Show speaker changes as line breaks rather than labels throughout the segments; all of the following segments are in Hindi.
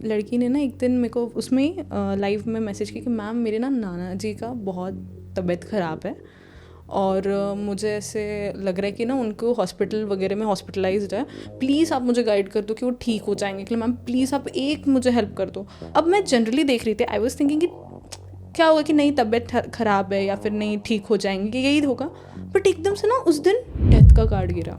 लड़की ने ना एक दिन मेरे को उसमें लाइव में मैसेज की कि मैम मेरे ना नाना जी का बहुत तबीयत ख़राब है और मुझे ऐसे लग रहा है कि ना उनको हॉस्पिटल वगैरह में हॉस्पिटलाइज्ड है, प्लीज़ आप मुझे गाइड कर दो कि वो ठीक हो जाएंगे, कि मैम प्लीज़ आप एक मुझे हेल्प कर दो। अब मैं जनरली देख रही थी, आई वॉज थिंकिंग कि क्या होगा कि नहीं तबीयत ख़राब है या फिर नहीं ठीक हो जाएंगे, कि यही होगा। बट एकदम से ना उस दिन डेथ का कार्ड गिरा।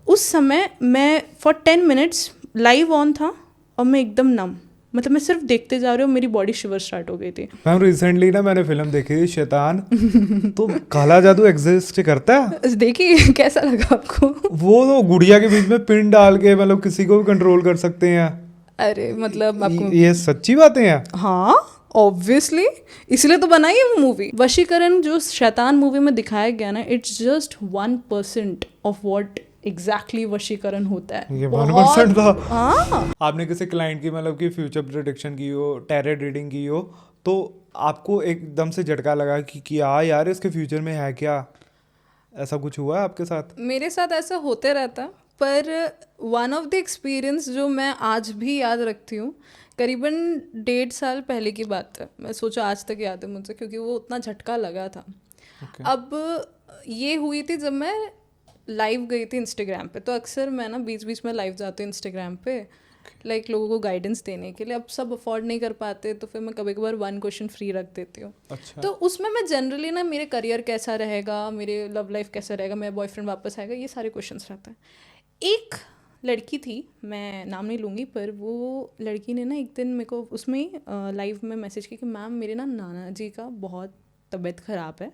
उस समय मैं फॉर 10 मिनट्स लाइव ऑन था और मैं एकदम नम, मतलब मैं सिर्फ देखते जा रही हूँ, मेरी बॉडी शिवर स्टार्ट हो गई थी।
मैम रिसेंटली ना मैंने फिल्म देखी थी शैतान, तो काला जादू एग्जिस्ट करता है।
देखिए कैसा लगा आपको?
वो तो गुड़िया के बीच में पिन डाल के मतलब किसी को भी कंट्रोल कर सकते हैं।
अरे मतलब आपको
ये सच्ची बातें हैं।
हाँ ऑब्वियसली, इसलिए तो बनाई है वो मूवी। वशीकरण जो शैतान मूवी में दिखाया गया ना, it's just 1% of what exactly वशीकरण होता है।
ये 1% था।
हाँ
आपने किसी क्लाइंट की मतलब कि फ्यूचर प्रेडिक्शन की हो, टैरेट रीडिंग की हो, तो आपको एकदम से झटका लगा कि क्या यार इसके फ्यूचर में है क्या? ऐसा कुछ हुआ है आपके साथ?
मेरे साथ ऐसा होते रहता, पर वन ऑफ द एक्सपीरियंस जो मैं आज भी याद रखती हूँ, करीबन 1.5 साल पहले की बात है। मैं सोचा आज तक याद है मुझे, क्योंकि वो उतना झटका लगा था।
Okay.
अब ये हुई थी जब मैं लाइव गई थी इंस्टाग्राम पे। तो अक्सर मैं ना बीच बीच में लाइव जाती हूँ इंस्टाग्राम पे, लाइक लोगों को गाइडेंस देने के लिए। अब सब अफोर्ड नहीं कर पाते, तो फिर मैं कभी कभार 1 क्वेश्चन फ्री रख देती हूँ।
अच्छा।
तो उसमें मैं जनरली ना मेरे करियर कैसा रहेगा, मेरे लव लाइफ कैसा रहेगा, मेरा बॉयफ्रेंड वापस आएगा, ये सारे क्वेश्चंस रहते हैं। एक लड़की थी, मैं नाम नहीं लूँगी, पर वो लड़की ने ना एक दिन मेरे को उसमें लाइव में मैसेज की कि मैम मेरे ना नाना जी का बहुत तबीयत ख़राब है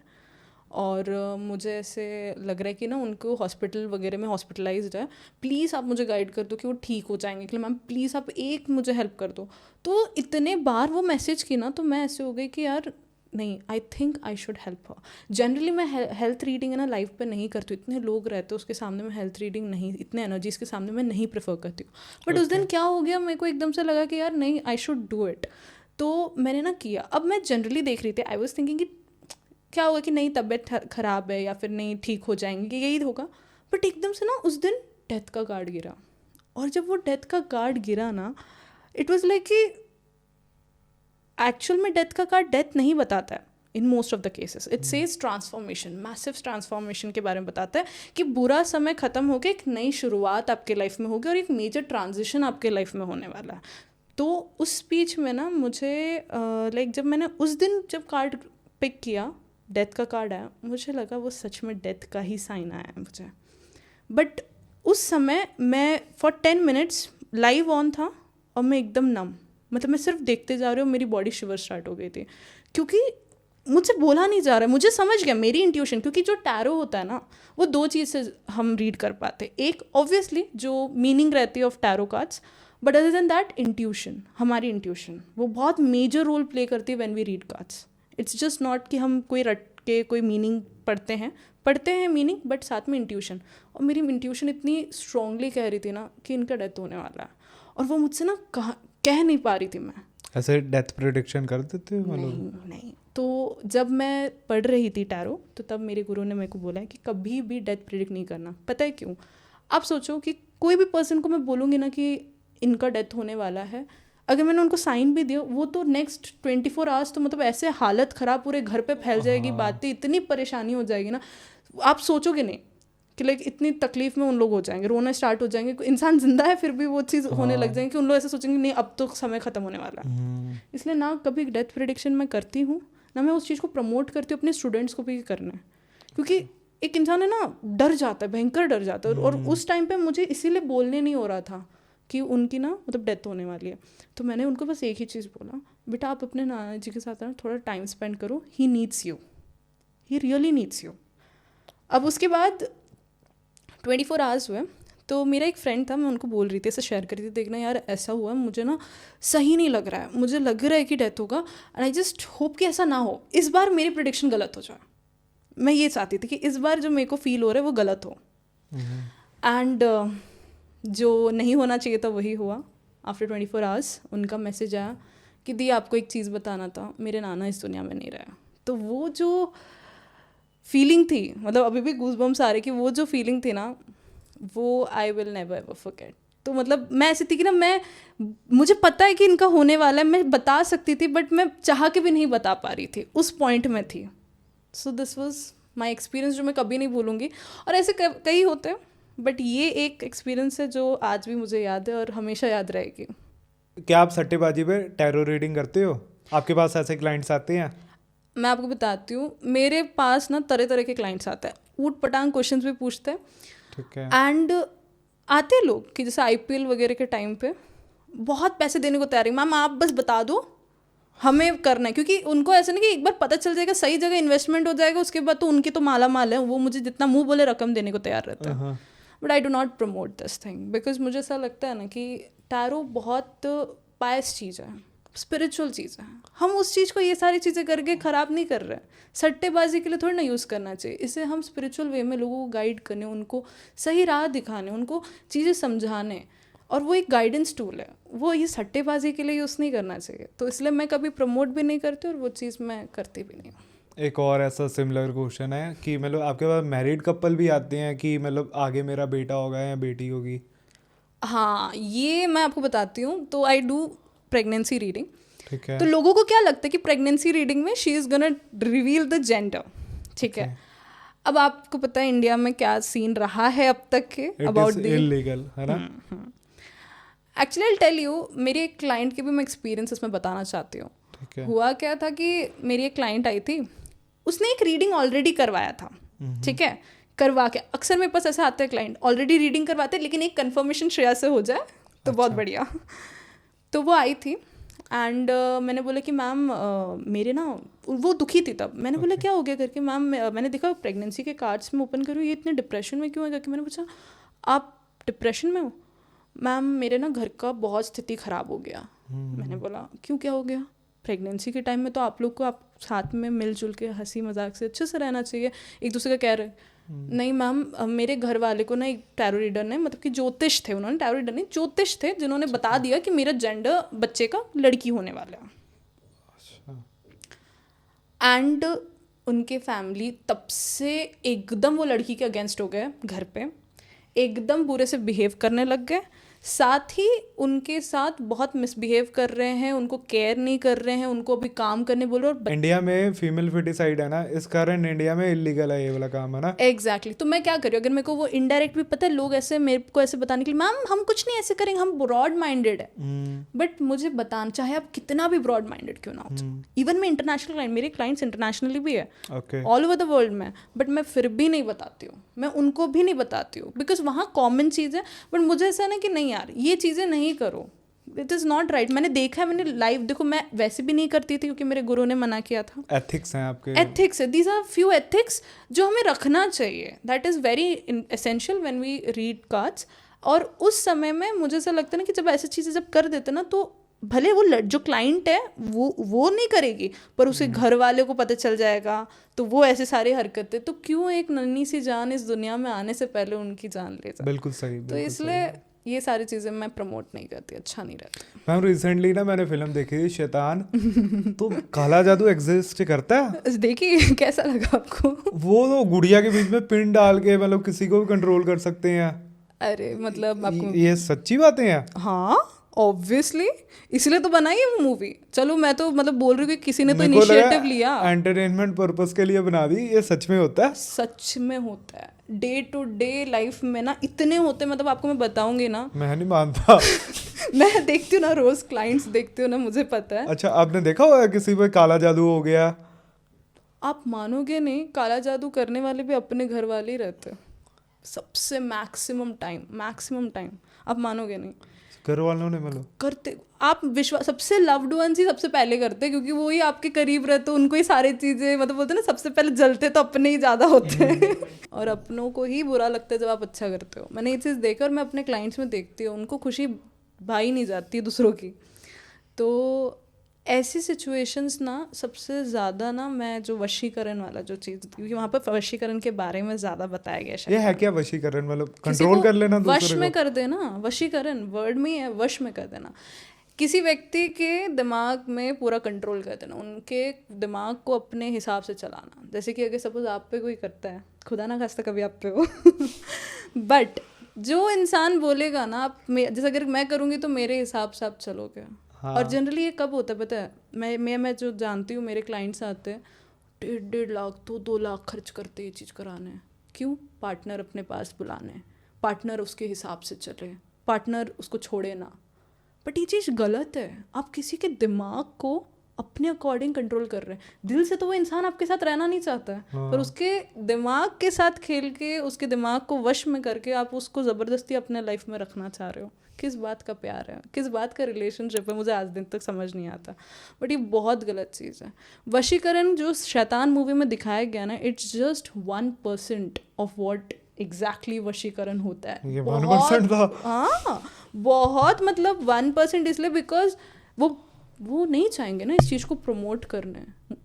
और मुझे ऐसे लग रहा है कि ना उनको हॉस्पिटल वगैरह में हॉस्पिटलाइज्ड है, प्लीज़ आप मुझे गाइड कर दो कि वो ठीक हो जाएंगे, कि मैम प्लीज़ आप एक मुझे हेल्प कर दो। तो इतने बार वो मैसेज की ना, तो मैं ऐसे हो गई कि यार नहीं, I think I should help her. Generally मैं हेल्थ रीडिंग है ना लाइव पे नहीं करती हूँ, इतने लोग रहते हैं उसके सामने मैं हेल्थ रीडिंग नहीं, इतने एनर्जीज के सामने मैं नहीं प्रेफर करती हूँ। बट उस दिन क्या हो गया, मेरे को एकदम से लगा कि यार नहीं, आई शुड डू इट। तो मैंने ना किया। अब मैं जनरली देख रही थी, आई वॉज थिंकिंग कि क्या होगा कि नहीं तबीयत ख़राब है या फिर नहीं ठीक हो जाएंगे, कि यही होगा। बट एकदम से ना उस दिन डेथ का कार्ड गिरा। और जब वो डेथ का कार्ड गिरा ना, इट वॉज लाइक कि एक्चुअल में डेथ का कार्ड डेथ नहीं बताता है in most of the cases. It says transformation, massive transformation के बारे में बताता है कि बुरा समय ख़त्म होकर एक नई शुरुआत आपके लाइफ में होगी और एक मेजर ट्रांजिशन आपके लाइफ में होने वाला है। तो उस स्पीच में ना मुझे लाइक जब मैंने उस दिन जब कार्ड पिक किया, डेथ का कार्ड आया, मुझे लगा वो सच में डेथ का ही साइन आया है मुझे। बट उस समय मैं फॉर 10 मिनट्स लाइव ऑन था और मैं एकदम नम, मतलब मैं सिर्फ देखते जा रही हूँ, मेरी बॉडी शिवर स्टार्ट हो गई थी, क्योंकि मुझसे बोला नहीं जा रहा है। मुझे समझ गया मेरी इंट्यूशन, क्योंकि जो टैरो होता है ना, वो 2 चीज़ से हम रीड कर पाते। एक ऑब्वियसली जो मीनिंग रहती है of tarot cards, but other than that intuition, हमारी इंट्यूशन वो बहुत मेजर रोल प्ले करती है when we read cards. It's just not कि हम कोई रट के कोई मीनिंग पढ़ते हैं मीनिंग, बट साथ में इंट्यूशन। और मेरी इंट्यूशन इतनी स्ट्रांगली कह रही थी ना कि इनका डेथ होने वाला है, और वो मुझसे ना कह नहीं पा रही थी मैं।
ऐसे डेथ प्रेडिक्शन कर देते हो
नहीं। तो जब मैं पढ़ रही थी टैरो, तो तब मेरे गुरु ने मेरे को बोला है कि कभी भी डेथ प्रेडिक्ट नहीं करना। पता है क्यों? आप सोचो कि कोई भी पर्सन को मैं बोलूँगी ना कि इनका डेथ होने वाला है, अगर मैंने उनको साइन भी दिया, वो तो नेक्स्ट 24 आवर्स तो मतलब ऐसे हालत ख़राब पूरे घर पे फैल जाएगी, बातें इतनी परेशानी हो जाएगी ना, आप सोचोगे नहीं कि लाइक इतनी तकलीफ में उन लोग हो जाएंगे, रोना स्टार्ट हो जाएंगे। इंसान जिंदा है फिर भी वो चीज़ होने लग जाएंगी कि उन लोग ऐसे सोचेंगे नहीं अब तो समय ख़त्म होने वाला है। इसलिए ना कभी डेथ प्रेडिक्शन मैं करती हूँ, ना मैं उस चीज़ को प्रमोट करती हूँ अपने स्टूडेंट्स को भी करना है, क्योंकि एक इंसान है ना डर जाता है, भयंकर डर जाता है। और उस टाइम पे मुझे इसीलिए बोलने नहीं हो रहा था कि उनकी ना मतलब डेथ होने वाली है। तो मैंने उनको बस एक ही चीज़ बोला, बेटा आप अपने नाना जी के साथ ना थोड़ा टाइम स्पेंड करो, he needs you, he really needs you. अब उसके बाद 24 आवर्स हुए, तो मेरा एक फ्रेंड था, मैं उनको बोल रही थी, ऐसे शेयर कर रही थी, देखना यार ऐसा हुआ, मुझे ना सही नहीं लग रहा है, मुझे लग रहा है कि डेथ होगा, एंड आई जस्ट होप कि ऐसा ना हो, इस बार मेरी प्रेडिक्शन गलत हो जाए। मैं ये चाहती थी कि इस बार जो मेरे को फील हो रहा है वो गलत हो। एंड जो नहीं होना चाहिए था वही हुआ। आफ्टर 24 आवर्स उनका मैसेज आया कि दी आपको एक चीज़ बताना था, मेरे नाना इस दुनिया में नहीं रहे। तो वो जो फीलिंग थी, मतलब अभी भी गूज़बम्स आ रहे कि वो जो फीलिंग थी ना, वो I will never ever forget. तो मतलब मैं ऐसी थी कि ना मुझे पता है कि इनका होने वाला है, मैं बता सकती थी बट मैं चाह के भी नहीं बता पा रही थी, उस पॉइंट में थी. So this was my experience जो मैं कभी नहीं भूलूंगी. और ऐसे कई होते हैं बट ये एक एक्सपीरियंस है जो आज भी मुझे याद है और हमेशा याद रहेगी.
क्या आप सट्टेबाजी पे टैरो रीडिंग करते हो? आपके पास ऐसे क्लाइंट्स आते हैं?
मैं आपको बताती हूँ, मेरे पास ना तरह तरह के क्लाइंट्स आते हैं, ऊट पटांग क्वेश्चन भी पूछते हैं.
ठीक है.
एंड आते हैं लोग कि जैसे IPL वगैरह के टाइम पे बहुत पैसे देने को तैयार है, मैम आप बस बता दो हमें करना है, क्योंकि उनको ऐसा नहीं कि एक बार पता चल जाएगा सही जगह इन्वेस्टमेंट हो जाएगा उसके बाद तो उनकी तो माला माल है, वो मुझे जितना मुंह बोले रकम देने को तैयार रहता है.
हाँ.
But I do not promote this thing because मुझे ऐसा लगता है ना कि टैरो बहुत पायस चीज़ है, स्पिरिचुअल चीज़ है. हम उस चीज़ को ये सारी चीज़ें करके ख़राब नहीं कर रहे हैं. सट्टेबाजी के लिए थोड़ी ना यूज़ करना चाहिए. इसे हम स्पिरिचुअल वे में लोगों को गाइड करने, उनको सही राह दिखाने, उनको चीज़ें समझाने, और वो एक गाइडेंस टूल है. वो ये सट्टेबाजी के लिए यूज़ नहीं करना चाहिए. तो इसलिए मैं कभी प्रमोट भी नहीं करती और वो चीज़ मैं करती भी नहीं.
एक और ऐसा सिमिलर क्वेश्चन है कि मतलब आपके पास मैरिड कपल भी आते हैं कि मतलब आगे मेरा बेटा होगा या बेटी होगी?
हाँ, ये मैं आपको बताती हूँ. तो आई डू प्रेगनेंसी रीडिंग.
ठीक है.
तो लोगों को क्या लगता है कि प्रेगनेंसी रीडिंग में she is gonna reveal the gender. ठीक है. अब आपको पता है इंडिया में क्या सीन रहा है अब तक के अबाउट द
इलीगल है ना.
एक्चुअली आई टेल यू, मेरी एक क्लाइंट के भी मैं एक्सपीरियंस इसमें बताना चाहती हूँ.
ठीक है.
हुआ क्या था कि मेरी एक क्लाइंट आई थी, उसने एक रीडिंग ऑलरेडी करवाया था. ठीक है. करवा के अक्सर मेरे पास ऐसे आते हैं क्लाइंट ऑलरेडी रीडिंग करवाते हैं लेकिन एक कंफर्मेशन श्रेया से हो जाए तो बहुत बढ़िया. तो वो आई थी एंड मैंने बोला कि मैम मेरे ना, वो दुखी थी तब. मैंने बोला क्या हो गया करके. मैम मैंने देखा प्रेगनेंसी के कार्ड्स में ओपन करूँ, ये इतने डिप्रेशन में क्यों है करके. मैंने पूछा आप डिप्रेशन में हो? मैम मेरे ना घर का बहुत स्थिति ख़राब हो गया. मैंने बोला क्यों, क्या हो गया? प्रेगनेंसी के टाइम में तो आप लोग को आप साथ में मिलजुल के हंसी मजाक से अच्छे से रहना चाहिए, एक दूसरे का कह रहे. नहीं मैम मेरे घर वाले को ना एक टैरो रीडर ने, मतलब कि ज्योतिष थे, उन्होंने टैरो रीडर नहीं ज्योतिष थे, जिन्होंने बता दिया कि मेरा जेंडर बच्चे का लड़की होने वाला है. एंड उनके फैमिली तब से एकदम वो लड़की के अगेंस्ट हो गए, घर पे एकदम बुरे से बिहेव करने लग गए. साथ ही उनके साथ बहुत मिसबिहेव कर रहे हैं, उनको केयर नहीं कर रहे हैं, उनको अभी काम करने बोल रहे हैं. और
इंडिया में फीमेल फिटिसाइड है ना, इस कारण इंडिया में इलीगल है ये वाला काम है ना.
एग्जैक्टली. तो मैं क्या करूँ, अगर मेरे को वो इनडायरेक्ट भी पता है, लोग ऐसे मेरे को ऐसे बताने के लिए मैम हम कुछ नहीं ऐसे करेंगे, हम ब्रॉड माइंडेड है. बट मुझे बताना, चाहे आप कितना भी ब्रॉड माइंडेड क्यों ना हो, इवन मैं इंटरनेशनल क्लाइंट, मेरे क्लाइंट्स इंटरनेशनली भी है ऑल ओवर द वर्ल्ड में, बट मैं फिर भी नहीं बताती हूँ, मैं उनको भी नहीं बताती हूँ बिकॉज वहाँ कॉमन चीज़ है. बट मुझे ऐसा ना कि नहीं यार ये चीज़ें नहीं करो, इट इज़ नॉट राइट. मैंने देखा है, मैंने लाइव, देखो मैं वैसे भी नहीं करती थी क्योंकि मेरे गुरु ने मना किया था.
एथिक्स हैं आपके.
एथिक्स है, दीज आर फ्यू एथिक्स जो हमें रखना चाहिए. That is very essential when we read cards. और उस समय में मुझे ऐसा लगता है ना कि जब ऐसी चीज़ें जब कर देते ना, तो भले वो जो क्लाइंट है वो नहीं करेगी, पर उसके घर वाले को पता चल जाएगा तो वो ऐसे सारी हरकतें, तो क्यों एक नन्ही सी जान इस दुनिया में आने से पहले उनकी जान ले जाए.
बिल्कुल सही.
तो इसलिए ये सारी चीज़ें मैं प्रमोट नहीं करती, अच्छा नहीं रहता.
मैम रिसेंटली ना मैंने फिल्म देखी थी शैतान. तो काला जादू एग्जिस्ट करता है?
देखिए कैसा लगा आपको?
वो तो गुड़िया के बीच में पिन डाल के मतलब किसी को भी कंट्रोल कर सकते हैं.
अरे मतलब आपको
ये सच्ची बातें हैं?
हाँ ऑब्वियसली, इसलिए तो बनाई है वो मूवी. चलो मैं तो मतलब बोल रही हूँ कि किसी ने तो इनिशिएटिव लिया,
एंटरटेनमेंट पर्पस के लिए बना दी. ये सच में होता है?
सच में होता है. डे टू डे लाइफ में ना इतने होते हैं, मतलब आपको मैं बताऊंगी ना.
मैं नहीं मानता.
मैं देखती हूँ ना, रोज क्लाइंट्स देखती हूँ ना, मुझे पता है.
अच्छा आपने देखा होगा किसी पे काला जादू हो गया?
आप मानोगे नहीं, काला जादू करने वाले भी अपने घर वाले ही रहते हैं सबसे मैक्सिमम टाइम. आप मानोगे नहीं,
घर वालों ने मतलब
करते. आप विश्वास, सबसे लव्ड वंस ही सबसे पहले करते हैं क्योंकि वो ही आपके करीब रहते, उनको ही सारी चीज़ें, मतलब बोलते हैं ना सबसे पहले जलते तो अपने ही ज़्यादा होते हैं. और अपनों को ही बुरा लगता है जब आप अच्छा करते हो. मैंने ये चीज़ देखा और मैं अपने क्लाइंट्स में देखती हूँ, उनको खुशी भाई नहीं जाती दूसरों की. तो ऐसी सिचुएशंस ना सबसे ज़्यादा ना, मैं जो वशीकरण वाला जो चीज़, क्योंकि वहाँ पर वशीकरण के बारे में ज़्यादा बताया गया शायद.
ये है क्या वशीकरण? मतलब कंट्रोल कर लेना दूसरे
वश में कर देना. वशीकरण वर्ड में ही है, वश में कर देना. किसी व्यक्ति के दिमाग में पूरा कंट्रोल कर देना, उनके दिमाग को अपने हिसाब से चलाना. जैसे कि अगर सपोज आप पे कोई करता है, खुदा ना खास्ता कभी आप पे हो बट जो इंसान बोलेगा ना आप जैसे अगर मैं करूँगी तो मेरे हिसाब से आप चलोगे।
हाँ।
और जनरली ये कब होता है पता है, मैं जो जानती हूँ, मेरे क्लाइंट्स आते हैं 1.5 लाख 2 लाख खर्च करते ये चीज़ कराने। क्यों? पार्टनर अपने पास बुलाने, पार्टनर उसके हिसाब से चले, पार्टनर उसको छोड़े ना। बट ये चीज़ गलत है। आप किसी के दिमाग को अपने अकॉर्डिंग कंट्रोल कर रहे हैं। दिल से तो वो इंसान आपके साथ रहना नहीं चाहता है, पर उसके दिमाग के साथ खेल के, उसके दिमाग को वश में करके आप उसको ज़बरदस्ती अपने लाइफ में रखना चाह रहे हो। किस बात का प्यार है, किस बात का रिलेशनशिप है, मुझे आज दिन तक समझ नहीं आता। बट ये बहुत गलत चीज़ है। वशीकरण जो शैतान मूवी में दिखाया गया ना, it's just 1% of what exactly वशीकरण होता है।
ये 1% था।
हाँ, बहुत, मतलब 1% इसलिए बिकॉज वो नहीं चाहेंगे ना इस चीज़ को प्रमोट करने,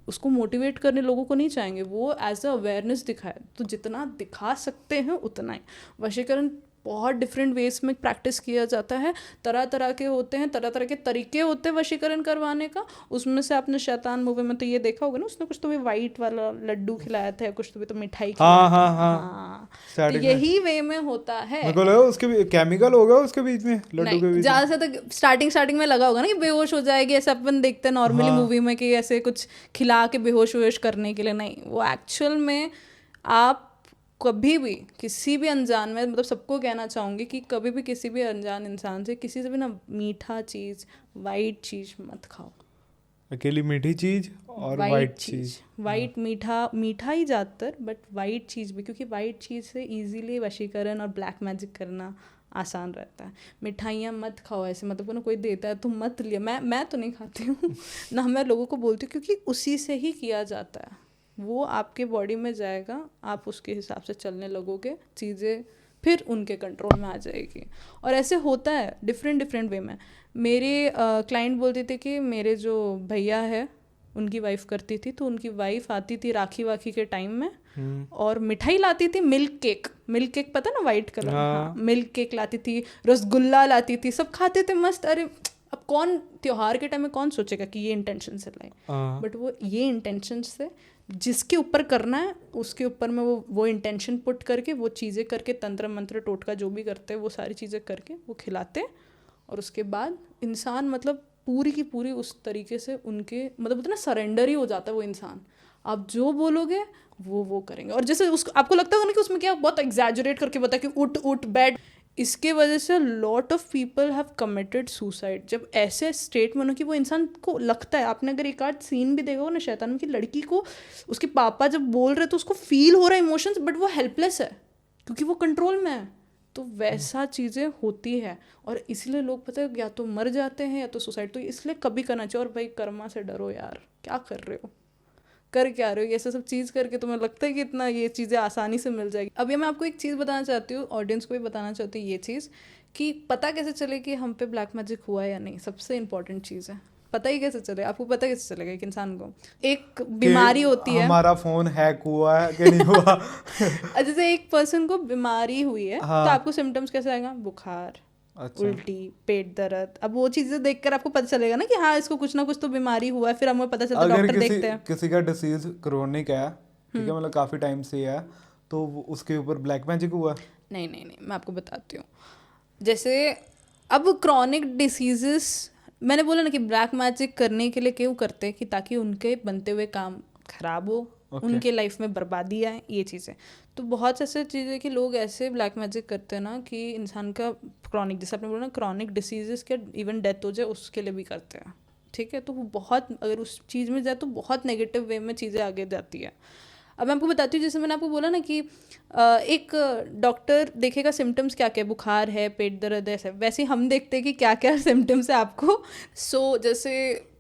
उसको मोटिवेट करने लोगों को नहीं चाहेंगे, वो एज अ अवेयरनेस दिखाए। तो जितना दिखा सकते हैं उतना ही। वशीकरण बहुत डिफरेंट वेज में प्रैक्टिस किया जाता है, तरह तरह के होते हैं, तरह तरह के तरीके होते हैं वशीकरण करवाने का। उसमें से आपने शैतान मूवी में तो ये देखा होगा ना, उसने कुछ तो भी वाइट वाला लड्डू खिलाया था, कुछ तो भी तो मिठाई खिलाया
हाँ
था।
हाँ हाँ,
तो
स्टार्टिंग में
यही वे में होता है।
मेरे को लगा उसके केमिकल होगा उसके बीच में, लड्डू के
नहीं,
बीच में।
ज़्यादा से तो स्टार्टिंग में लगा होगा ना कि बेहोश हो जाएगी, ऐसा अपन देखते हैं नॉर्मली
हाँ।
मूवी में कि ऐसे कुछ खिला के बेहोश वेहोश करने के लिए। नहीं, वो एक्चुअल में आप कभी भी किसी भी अनजान में, मतलब सबको कहना चाहूँगी कि कभी भी किसी भी अनजान इंसान से, किसी से भी ना मीठा चीज़, वाइट चीज़ मत खाओ।
अकेली मीठी चीज और वाइट चीज।
वाइट मीठा ही ज़्यादातर, बट वाइट चीज़ भी, क्योंकि वाइट चीज़ से इजीली वशीकरण और ब्लैक मैजिक करना आसान रहता है। मिठाइयाँ मत खाओ ऐसे, मतलब ना कोई देता है तो मत लिया। मैं तो नहीं खाती हूँ ना, मैं लोगों को बोलती हूँ, क्योंकि उसी से ही किया जाता है। वो आपके बॉडी में जाएगा, आप उसके हिसाब से चलने लगोगे, चीज़ें फिर उनके कंट्रोल में आ जाएगी। और ऐसे होता है डिफरेंट वे में। मेरे क्लाइंट बोलते थे कि मेरे जो भैया है उनकी वाइफ करती थी, तो उनकी वाइफ आती थी राखी वाखी के टाइम में और मिठाई लाती थी, मिल्क केक पता ना, वाइट कलर। हाँ, मिल्क केक लाती थी, रसगुल्ला लाती थी, सब खाते थे मस्त। अरे अब कौन त्योहार के टाइम में कौन सोचेगा कि ये इंटेंशन से लाए, बट वो ये इंटेंशन से जिसके ऊपर करना है उसके ऊपर में वो इंटेंशन पुट करके, वो चीज़ें करके, तंत्र मंत्र टोटका जो भी करते हैं वो सारी चीज़ें करके वो खिलाते। और उसके बाद इंसान मतलब पूरी की पूरी उस तरीके से उनके, मतलब उतना सरेंडर ही हो जाता है वो इंसान। आप जो बोलोगे वो करेंगे। और जैसे उसको आपको लगता होगा ना कि उसमें क्या बहुत एग्जैजरेट करके बताया कि उठ बैठ, इसके वजह से lot of people have committed suicide. जब ऐसे स्टेट में हो कि वो इंसान को लगता है, आपने अगर एक आध सीन भी देखा हो ना शैतान में, कि लड़की को उसके पापा जब बोल रहे तो उसको फील हो रहा है इमोशंस, बट वो हेल्पलेस है क्योंकि वो कंट्रोल में है। तो वैसा चीज़ें होती है, और इसलिए लोग पता है या तो मर जाते हैं या तो सुसाइड। तो इसलिए कभी करना चाहिए। और भाई कर्मा से डरो यार, क्या कर रहे हो, कर क्या रहे हो, ये सब चीज़ करके तुम्हें लगता है कि इतना ये चीज़ें आसानी से मिल जाएगी। अब ये मैं आपको एक चीज़ बताना चाहती हूँ, ऑडियंस को भी बताना चाहती हूँ ये चीज़, कि पता कैसे चले कि हम पे ब्लैक मैजिक हुआ है या नहीं। सबसे इंपॉर्टेंट चीज़ है, पता ही कैसे चले, आपको पता कैसे चलेगा एक इंसान को। एक बीमारी होती है,
हमारा फोन हैक हुआ है कि नहीं हुआ।
जैसे एक पर्सन को बीमारी हुई है,
हाँ।
तो आपको सिम्टम्स कैसे आएगा, बुखार,
अच्छा।
उल्टी, पेट दर्द। अब वो चीज़ें देखकर आपको पता चलेगा ना कि हाँ इसको कुछ ना कुछ तो बीमारी हुआ है, फिर हमें पता चलता है,
अगर
डॉक्टर देखते हैं।
किसी का डिसीज क्रोनिक है, ठीक है, मतलब काफी टाइम से है, तो उसके ऊपर ब्लैक मैजिक हुआ?
नहीं, मैं आपको बताती हूँ। जैसे अब क्रॉनिक डिसीजेस, मैंने बोला ना कि ब्लैक मैजिक करने के लिए क्यों करते हैं, कि ताकि उनके बनते हुए काम खराब हो, उनके लाइफ में बर्बादी आए, ये चीज़ें। तो बहुत ऐसे चीज़ें कि लोग ऐसे ब्लैक मैजिक करते हैं ना कि इंसान का क्रॉनिक, जैसे आपने बोला ना क्रॉनिक डिसीजेस के इवन डेथ हो जाए उसके लिए भी करते हैं। ठीक है, तो वो बहुत, अगर उस चीज़ में जाए तो बहुत नेगेटिव वे में चीज़ें आगे जाती है। अब मैं आपको बताती हूँ, जैसे मैंने आपको बोला ना कि एक डॉक्टर देखेगा सिम्टम्स क्या क्या, बुखार है, पेट दर्द है, ऐसे वैसे हम देखते हैं कि क्या क्या सिम्टम्स है आपको। सो जैसे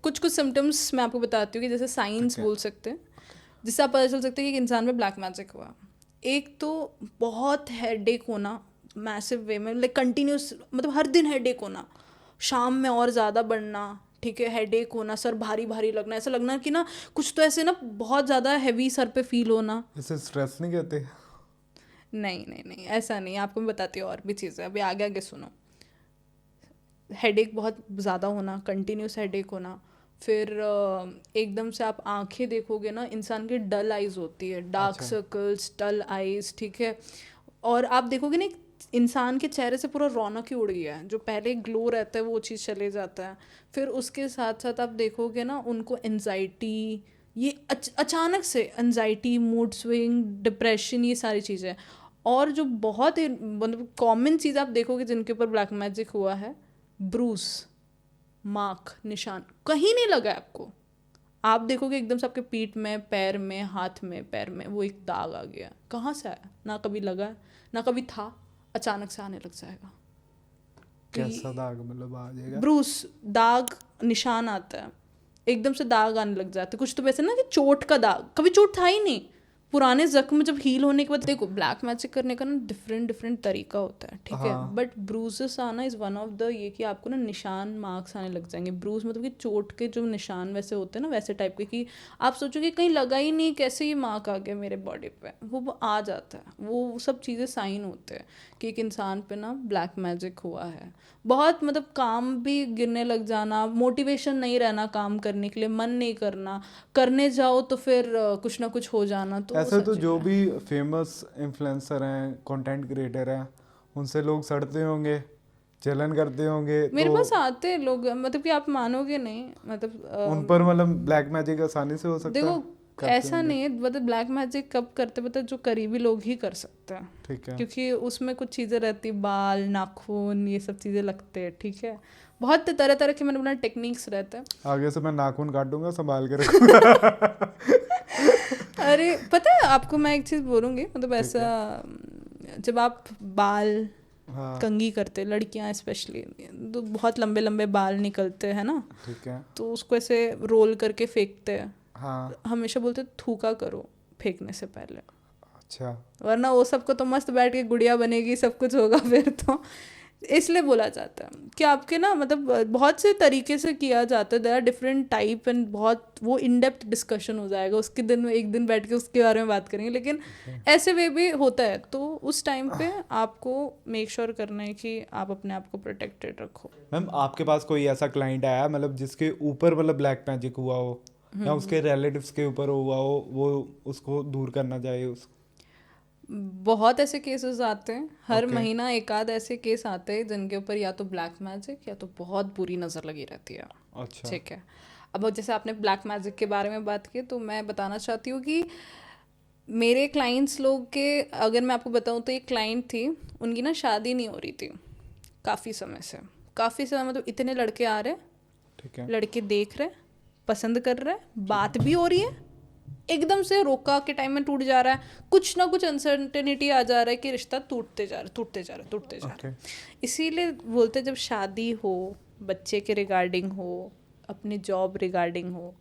कुछ सिम्टम्स मैं आपको बताती हूँ कि जैसे साइंस बोल सकते हैं, जिससे आप पता चल सकते हैं कि इंसान में ब्लैक मैजिक हुआ। एक तो बहुत हेडेक होना, मैसिव वे में, लाइक कंटिन्यूस, मतलब हर दिन हेडेक होना, शाम में और ज़्यादा बढ़ना, ठीक है, हेडेक होना, सर भारी भारी लगना, ऐसा लगना कि ना कुछ तो ऐसे ना बहुत ज़्यादा हैवी सर पे फील होना।
इसे स्ट्रेस नहीं कहते?
नहीं, ऐसा नहीं, आपको मैं बताती हूँ और भी चीज़ें, अभी आगे आगे सुनो। हेडेक बहुत ज़्यादा होना, कंटिन्यूस हेडेक होना, फिर एकदम से आप आंखें देखोगे ना, इंसान की डल आइज़ होती है, डार्क सर्कल्स, डल आइज़, ठीक है। और आप देखोगे ना इंसान के चेहरे से पूरा रौनक ही उड़ गया है, जो पहले ग्लो रहता है वो चीज़ चले जाता है। फिर उसके साथ साथ आप देखोगे ना उनको एनजाइटी, ये अचानक से एनजाइटी, मूड स्विंग, डिप्रेशन, ये सारी चीज़ें। और जो बहुत ही मतलब कॉमन चीज़ आप देखोगे जिनके ऊपर ब्लैक मैजिक हुआ है, ब्रूस, मार्क, निशान, कहीं नहीं लगा है आपको। आप देखोगे एकदम से आपके पीठ में, पैर में, हाथ में, पैर में वो एक दाग आ गया। कहाँ से आया? ना कभी लगा, ना कभी था, अचानक से आने लग जाएगा।
कैसा दाग मतलब आ जाएगा?
ब्रूस, दाग, निशान आता है, एकदम से दाग आने लग जाते। कुछ तो वैसे ना कि चोट का दाग, कभी चोट था ही नहीं। पुराने जख्म जब हील होने के बाद, देखो ब्लैक मैजिक करने का ना डिफरेंट डिफरेंट तरीका होता है, ठीक है।
हाँ।
बट ब्रूजेस आना इज़ वन ऑफ द, ये कि आपको ना निशान, मार्क्स आने लग जाएंगे। ब्रूज मतलब कि चोट के जो निशान वैसे होते हैं ना, वैसे टाइप के, कि आप सोचोगे कहीं लगा ही नहीं, कैसे ये मार्क आ गया मेरे बॉडी पे, वो आ जाता है। वो सब चीज़ें साइन होते हैं कि एक इंसान पे ना ब्लैक मैजिक हुआ है। बहुत मतलब काम भी गिरने लग जाना, मोटिवेशन नहीं रहना काम करने के लिए, मन नहीं करना, करने जाओ तो फिर कुछ ना कुछ हो जाना। तो वो
ऐसे तो
सब
जो
चीज़ें।
भी फेमस इन्फ्लुएंसर हैं, कंटेंट क्रिएटर हैं, उनसे लोग सड़ते होंगे, जलन करते होंगे,
मेरे
तो
पास आते हैं लोग, मतलब कि आप मानोगे नहीं, मतलब
उन पर मतलब ब्लैक मैजिक आसानी से हो सकता
देखो
है? करते
ऐसा
होंगे।
नहीं है, मतलब ब्लैक मैजिक कब करते पता है? जो करीबी लोग ही कर सकते हैं,
ठीक है।
क्योंकि उसमें कुछ चीज़ें रहती, बाल, नाखून, ये सब चीज़ें लगते हैं, ठीक है। बहुत तरह तरह के मैंने बोला टेक्निक्स रहते हैं।
आगे से मैं नाखून काटूंगा, संभाल के रखूंगा।
अरे पता है आपको, मैं एक चीज़ बोलूँगी, मतलब
ठीक
ऐसा,
है।
जब आप बाल
हाँ।
कंघी करते, लड़कियां स्पेशली, तो बहुत लंबे लंबे बाल निकलते हैं ना,
ठीक है।
तो उसको ऐसे रोल करके फेंकते हैं।
हाँ।
हमेशा बोलते हैं थूका करो फेंकने से पहले,
अच्छा।
वरना वो सबको तो मस्त बैठ के गुड़िया बनेगी, सब कुछ होगा फिर तो। इसलिए बोला जाता है कि आपके ना, मतलब बहुत से तरीके से किया जाता है, there are different type, and बहुत वो इन डेप्थ डिस्कशन हो जाएगा उसके दिन में, एक दिन बैठ के उसके बारे में बात करेंगे। लेकिन ऐसे वे भी होता है, तो उस टाइम पे आपको मेक श्योर करना है कि आप अपने आप को प्रोटेक्टेड रखो।
मैम, आपके पास कोई ऐसा क्लाइंट आया मतलब जिसके ऊपर मतलब ब्लैक मैजिक हुआ हो, या उसके रिलेटिव्स के ऊपर हुआ हो, वो उसको दूर करना चाहिए उस?
बहुत ऐसे केसेस आते हैं, हर
ओके।
महीना एक आध ऐसे केस आते हैं जिनके ऊपर या तो ब्लैक मैजिक या तो बहुत बुरी नज़र लगी रहती है।
अच्छा।
ठीक है। अब जैसे आपने ब्लैक मैजिक के बारे में बात की, तो मैं बताना चाहती हूँ कि मेरे क्लाइंट्स लोग के, अगर मैं आपको बताऊँ तो एक क्लाइंट थी, उनकी ना शादी नहीं हो रही थी काफ़ी समय से, काफ़ी समय, मतलब इतने लड़के आ रहे,
ठीक है।
लड़के देख रहे, पसंद कर रहे, बात भी हो रही है, एकदम से रोका के टाइम में टूट जा रहा है, कुछ ना कुछ अनसर्टेनिटी आ जा रहा है कि रिश्ता टूटते जा रहा है, टूटते जा रहा है, टूटते जा रहा है। इसीलिए बोलते जब शादी हो, बच्चे के रिगार्डिंग हो, अपने जॉब रिगार्डिंग हो,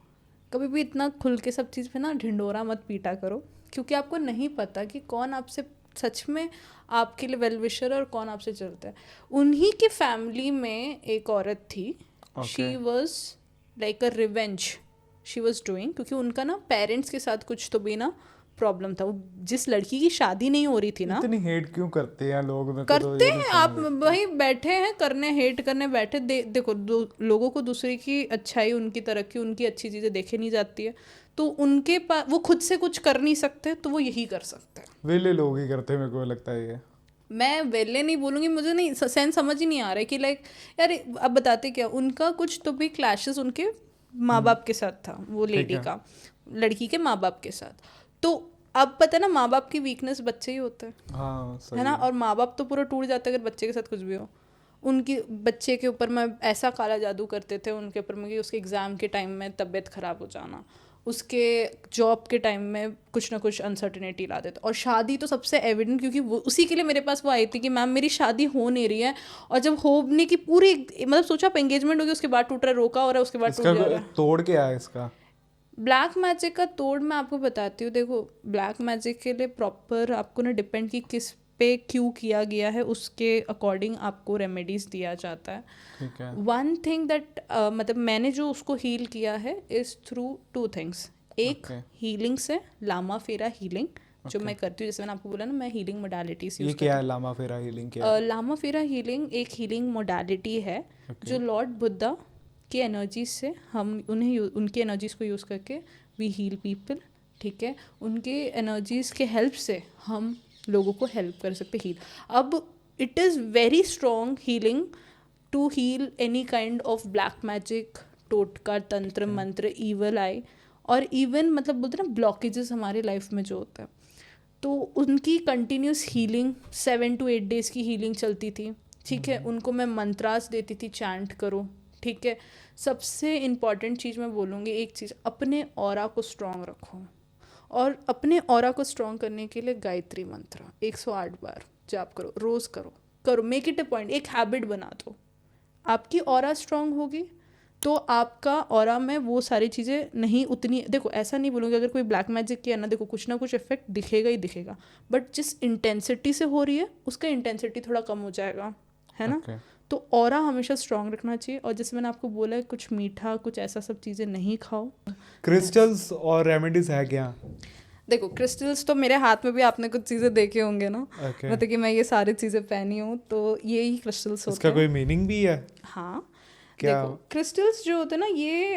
कभी भी इतना खुल के सब चीज़ पे ना ढिंडोरा मत पीटा करो, क्योंकि आपको नहीं पता कि कौन आपसे सच में आपके लिए वेल विशर और कौन आपसे चलता है। उन्हीं की फैमिली में एक औरत थी, she was like a revenge she was doing, क्योंकि उनका ना पेरेंट्स के साथ कुछ तो भी ना प्रॉब्लम था। वो जिस लड़की की शादी नहीं हो रही थी ना,
इतनी हेट क्यों करते हैं लोग? मेरे को तो
करते
ये नहीं
हैं, आप
समझ आता।
वही बैठे हैं करने, हेट करने बैठे। देखो लोगों को दूसरे की अच्छाई, उनकी तरक्की, उनकी अच्छी चीज़ें देखे नहीं जाती है, तो उनके पास वो खुद से कुछ कर नहीं सकते, तो वो यही कर सकते हैं।
वेले लोग ही करते हैं, मेरे को लगता है ये।
मैं वेले नहीं बोलूँगी, मुझे नहीं सेंस समझ ही नहीं आ रहा है कि लाइक यार अब बताते क्या, उनका कुछ तो भी क्लैशेस उनके माँ बाप के साथ था, वो
ठीक
लेडी
है।
का, लड़की के माँ बाप के साथ। तो अब पता है ना, माँ बाप की वीकनेस बच्चे ही होते हैं,
हाँ, सही
है ना।
है।
और माँ बाप तो पूरा टूट जाता है अगर बच्चे के साथ कुछ भी हो। उनकी बच्चे के ऊपर में ऐसा काला जादू करते थे उनके ऊपर में कि उसके एग्ज़ाम के टाइम में तबीयत ख़राब हो जाना, उसके जॉब के टाइम में कुछ ना कुछ अनसर्टिनिटी ला देते। और शादी तो सबसे एविडेंट, क्योंकि वो उसी के लिए मेरे पास वो आई थी कि मैम मेरी शादी हो नहीं रही है, और जब होने की पूरी, मतलब सोचा आप एंगेजमेंट होगी, उसके बाद टूट रहा है, रोका हो रहा है, उसके बाद टूट
इसका
जा रहा है।
तोड़ क्या है इसका?
ब्लैक मैजिक का तोड़ मैं आपको बताती हूँ। देखो ब्लैक मैजिक के लिए प्रॉपर आपको ना डिपेंड कि किस पे क्यों किया गया है, उसके अकॉर्डिंग आपको रेमेडीज दिया जाता है।
ठीक है।
वन थिंग दैट, मतलब मैंने जो उसको हील किया है इज़ थ्रू टू थिंग्स। एक
ओके।
हीलिंग से, लामा फेरा हीलिंग जो
ओके।
मैं करती हूँ, जैसे मैंने आपको बोला ना, मैं हीलिंग मोडालिटीज
ये
यूज़
क्या
करती
है?
हूँ।
लामा फेरा हीलिंग क्या है?
लामा फेरा हीलिंग एक हीलिंग मोडालिटी है
ओके।
जो लॉर्ड बुद्धा की एनर्जीज से, हम उनकी एनर्जीज को यूज़ करके वी हील पीपल, ठीक है। उनके एनर्जीज के हेल्प से हम लोगों को हेल्प कर सकते हील। अब it is very strong healing to heal any kind of black magic, टोटका, तंत्र, मंत्र, ईवल आई, और इवन मतलब बोलते हैं ना ब्लॉकेजेस हमारे लाइफ में जो होता है, तो उनकी कंटिन्यूस हीलिंग 7 to 8 days की हीलिंग चलती थी, ठीक है। उनको मैं मंत्रास देती थी, चैंट करो, ठीक है। सबसे इम्पॉर्टेंट चीज़ मैं बोलूँगी, एक चीज़, अपने ऑरा को स्ट्रॉन्ग रखो, और अपने ऑरा को स्ट्रॉन्ग करने के लिए गायत्री मंत्र 108 बार जाप करो, रोज़ करो करो, मेक इट अ पॉइंट, एक हैबिट बना दो। आपकी ऑरा स्ट्रॉन्ग होगी तो आपका ऑरा में वो सारी चीज़ें नहीं उतनी, देखो ऐसा नहीं बोलूँगी अगर कोई ब्लैक मैजिक किया ना, देखो कुछ ना कुछ इफेक्ट दिखेगा ही दिखेगा, बट जिस इंटेंसिटी से हो रही है उसका इंटेंसिटी थोड़ा कम हो जाएगा, है ना। तो ऑरा हमेशा स्ट्रॉन्ग रखना चाहिए, और जैसे मैंने आपको बोला है कुछ मीठा कुछ ऐसा सब चीज़ें नहीं खाओ।
क्रिस्टल्स और रेमेडीज है क्या?
देखो क्रिस्टल्स तो मेरे हाथ में भी आपने कुछ चीज़ें देखे होंगे ना, मतलब कि मैं ये सारी चीज़ें पहनी हूँ, तो ये ही क्रिस्टल्स होते हैं।
इसका कोई मीनिंग भी है?
हाँ,
क्या?
देखो क्रिस्टल्स जो होते हैं ना, ये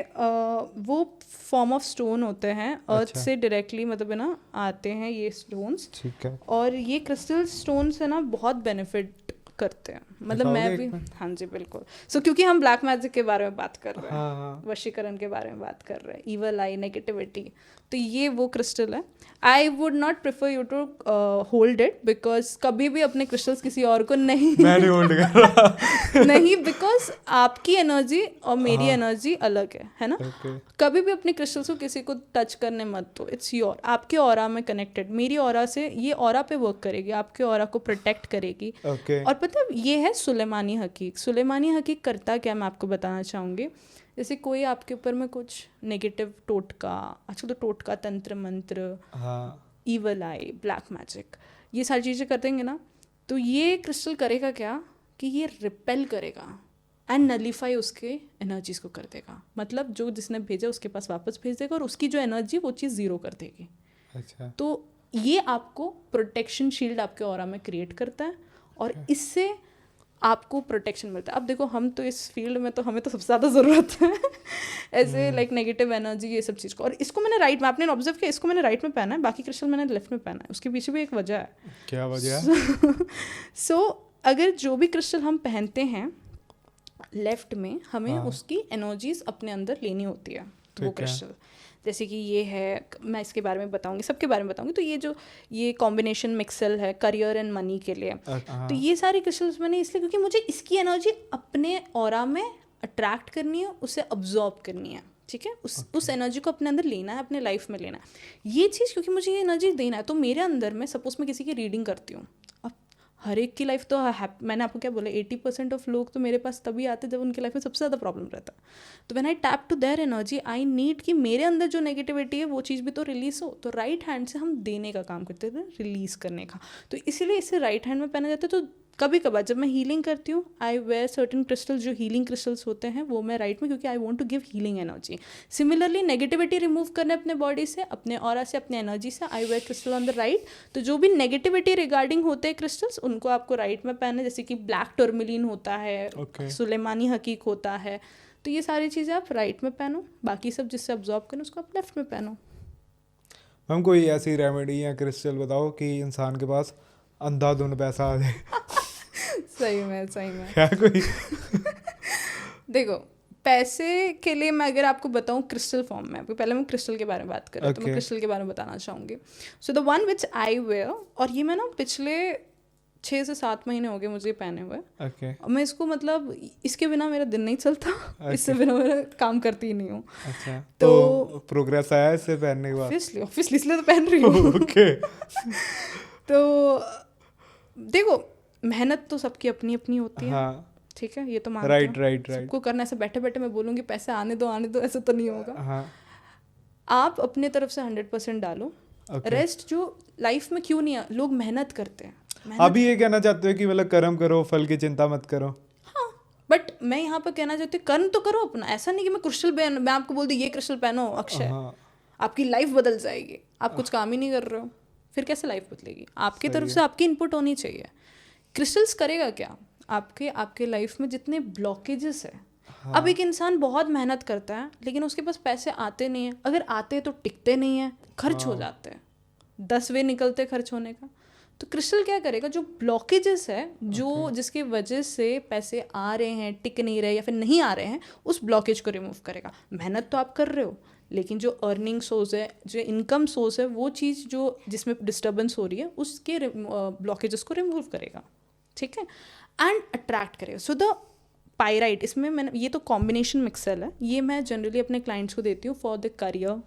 वो फॉर्म ऑफ स्टोन होते हैं, अर्थ से डायरेक्टली मतलब है ना आते हैं ये स्टोन्स,
ठीक है।
और ये क्रिस्टल स्टोन्स है ना बहुत बेनिफिट करते हैं, मतलब मैं भी, हाँ जी बिल्कुल। सो क्योंकि हम ब्लैक मैजिक के बारे में बात कर रहे हैं,
हाँ।
वशीकरण के बारे में बात कर रहे हैं, ईवल आई, नेगेटिविटी, तो ये वो क्रिस्टल है। I would not prefer you to hold it, because कभी भी अपने क्रिस्टल्स किसी और को नहीं
मैं नहीं होल्ड कर रहा
नहीं, बिकॉज आपकी एनर्जी और मेरी एनर्जी अलग है ना। कभी भी अपने क्रिस्टल्स को किसी को टच करने मत दो, इट्स योर, आपके ऑरा में कनेक्टेड, मेरी ऑरा से ये ऑरा पे वर्क करेगी, आपके ऑरा को प्रोटेक्ट करेगी। और पता है ये है सुलेमानी हकीक। सुलेमानी हकीक करता क्या, मैं आपको बताना चाहूँगी। जैसे कोई आपके ऊपर में कुछ नेगेटिव टोटका, आजकल तो टोटका, तंत्र मंत्र, ईवल आई, ब्लैक मैजिक, ये सारी चीज़ें कर देंगे ना, तो ये क्रिस्टल करेगा क्या कि ये रिपेल करेगा एंड नलीफाई उसके एनर्जीज को कर देगा, मतलब जो जिसने भेजा उसके पास वापस भेज देगा, और उसकी जो एनर्जी वो चीज़ ज़ीरो कर देगी।
अच्छा।
तो ये आपको प्रोटेक्शन शील्ड आपके ऑरा में क्रिएट करता है, और इससे आपको प्रोटेक्शन मिलता है। अब देखो हम तो इस फील्ड में तो हमें तो सबसे ज़्यादा ज़रूरत है ऐसे लाइक नेगेटिव एनर्जी ये सब चीज़ को, और इसको मैंने राइट में, आपने ऑब्जर्व किया, इसको मैंने राइट में पहना है, बाकी क्रिस्टल मैंने लेफ्ट में पहना है, उसके पीछे भी एक वजह है।
क्या वजह है?
सो अगर जो भी क्रिस्टल हम पहनते हैं लेफ्ट में, हमें उसकी एनर्जीज अपने अंदर लेनी होती है, तो वो क्रिस्टल, जैसे कि ये है, मैं इसके बारे में बताऊंगी, सबके बारे में बताऊंगी, तो ये जो ये कॉम्बिनेशन मिक्सल है करियर एंड मनी के लिए, तो ये सारे क्रिस्टल्स मैंने इसलिए क्योंकि मुझे इसकी एनर्जी अपने ऑरा में अट्रैक्ट करनी है, उसे अब्जॉर्ब करनी है, ठीक है, उस एनर्जी को अपने अंदर लेना है, अपने लाइफ में लेना है ये चीज़, क्योंकि मुझे ये एनर्जी देना है। तो मेरे अंदर में सपोज मैं किसी की रीडिंग करती हूँ, अब हर एक की लाइफ तो मैंने आपको क्या बोला, 80% ऑफ लोग तो मेरे पास तभी आते जब उनकी लाइफ में सबसे ज़्यादा प्रॉब्लम रहता है। तो when I tap to their energy, I need कि मेरे अंदर जो नेगेटिविटी है वो चीज़ भी तो रिलीज़ हो, तो राइट हैंड से हम देने का काम करते थे, रिलीज़ करने का, तो इसीलिए इसे राइट हैंड में पहना जाता है। तो कभी कभार जब मैं हीलिंग करती हूँ, आई वेयर सर्टन क्रिस्टल्स, जो हीलिंग क्रिस्टल्स होते हैं वो मैं राइट में, क्योंकि I want to give healing energy. Similarly negativity remove करने अपने बॉडी से, अपने ऑरा से, अपने एनर्जी से, I wear crystal on the right. तो जो भी नेगेटिविटी रिगार्डिंग होते हैं क्रिस्टल्स, उनको आपको राइट में पहने, जैसे कि ब्लैक टर्मिलिन होता है, सुलेमानी हकीक होता है, तो ये सारी चीज़ें आप राइट में पहनो, बाकी सब जिससे अब्जॉर्ब करें उसको आप लेफ्ट में पहनो।
मैम कोई ऐसी रेमेडी या क्रिस्टल बताओ कि इंसान के पास अंधाधुंध पैसा आ जाए।
सही में
क्या कोई
देखो पैसे के लिए मैं अगर आपको बताऊं क्रिस्टल फॉर्म में, आपको पहले मैं क्रिस्टल के बारे में बात कर रही हूँ, तो मैं क्रिस्टल के बारे में बताना चाहूँगी। So the one which I wear, और ये मैं ना पिछले 6 से 7 महीने हो गए मुझे पहने हुए, और मैं इसको मतलब इसके बिना मेरा दिन नहीं चलता, इससे बिना मेरा काम करती ही नहीं हूँ।
तो प्रोग्रेस आया इससे पहनने के बाद?
ऑब्वियसली इसलिए तो पहन रही हूँ। तो देखो मेहनत तो सबकी अपनी अपनी होती है, ठीक है, ये तो मानते हैं, राइट सबको करना। ऐसे बैठे बैठे मैं बोलूँगी पैसे आने दो ऐसा तो नहीं होगा। आप अपने तरफ से 100% डालो, रेस्ट जो लाइफ में क्यों नहीं है, लोग मेहनत करते हैं।
अभी ये कहना चाहते हो कि मतलब कर्म करो, फल की चिंता मत करो?
हाँ, बट मैं यहाँ पर कहना चाहती हूँ कर्म तो करो अपना, ऐसा नहीं कि मैं क्रिस्टल मैं आपको बोल दूँ ये क्रिस्टल पहनो अक्षय, आपकी लाइफ बदल जाएगी, आप कुछ काम ही नहीं कर रहे हो, फिर कैसे लाइफ बदलेगी? आपकी तरफ से आपकी इनपुट होनी चाहिए। क्रिस्टल्स करेगा क्या, आपके लाइफ में जितने ब्लॉकेजेस है, अब एक इंसान बहुत मेहनत करता है लेकिन उसके पास पैसे आते नहीं है, अगर आते तो टिकते नहीं है, खर्च हो जाते हैं, 10 वे निकलते खर्च होने का। तो क्रिस्टल क्या करेगा, जो ब्लॉकेजेस है, जो जिसकी वजह से पैसे आ रहे हैं, टिक नहीं रहे या फिर नहीं आ रहे हैं, उस ब्लॉकेज को रिमूव करेगा। मेहनत तो आप कर रहे हो, लेकिन जो अर्निंग सोर्स है, जो इनकम सोर्स है, वो चीज़ जो जिसमें डिस्टर्बेंस हो रही है, उसके ब्लॉकेजेस को रिमूव करेगा, ठीक है, एंड अट्रैक्ट करेगा। सो द पायराइट, इसमें मैंने ये तो कॉम्बिनेशन मिक्सर है, ये मैं जनरली अपने क्लाइंट्स को देती हूँ for the career,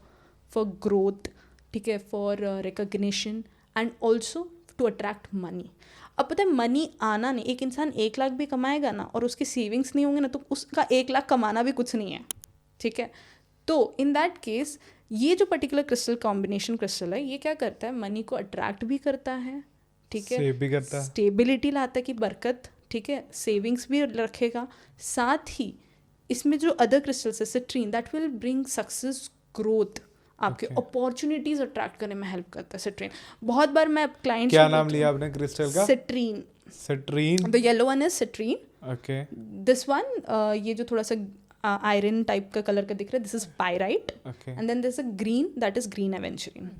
for growth, ठीक है, for recognition and also to attract money. अब पता है मनी आना नहीं, एक इंसान 1 लाख भी कमाएगा ना और उसकी सेविंग्स नहीं होंगे ना, तो उसका 1 लाख कमाना भी कुछ नहीं है, ठीक है। तो इन दैट केस ये जो पर्टिकुलर क्रिस्टल कॉम्बिनेशन क्रिस्टल है, ये क्या करता है, मनी को अट्रैक्ट भी करता है, ठीक है,
सेव भी करता है,
स्टेबिलिटी लाता है कि बरकत, ठीक है, सेविंग्स भी रखेगा। साथ ही इसमें जो अदर क्रिस्टल्स है, citrine, that will bring success, growth, आपके अपॉर्चुनिटीज अट्रैक्ट करने में हेल्प करता है सिट्रीन। बहुत बार मैं क्लाइंट्स,
क्या नाम लिया आपने क्रिस्टल का?
Citrine.
Citrine,
the yellow one is citrine,
okay.
This one ये जो थोड़ा सा आयरन टाइप का कलर का दिख रहा है, this is pyrite, and then this a green, that is green aventurine,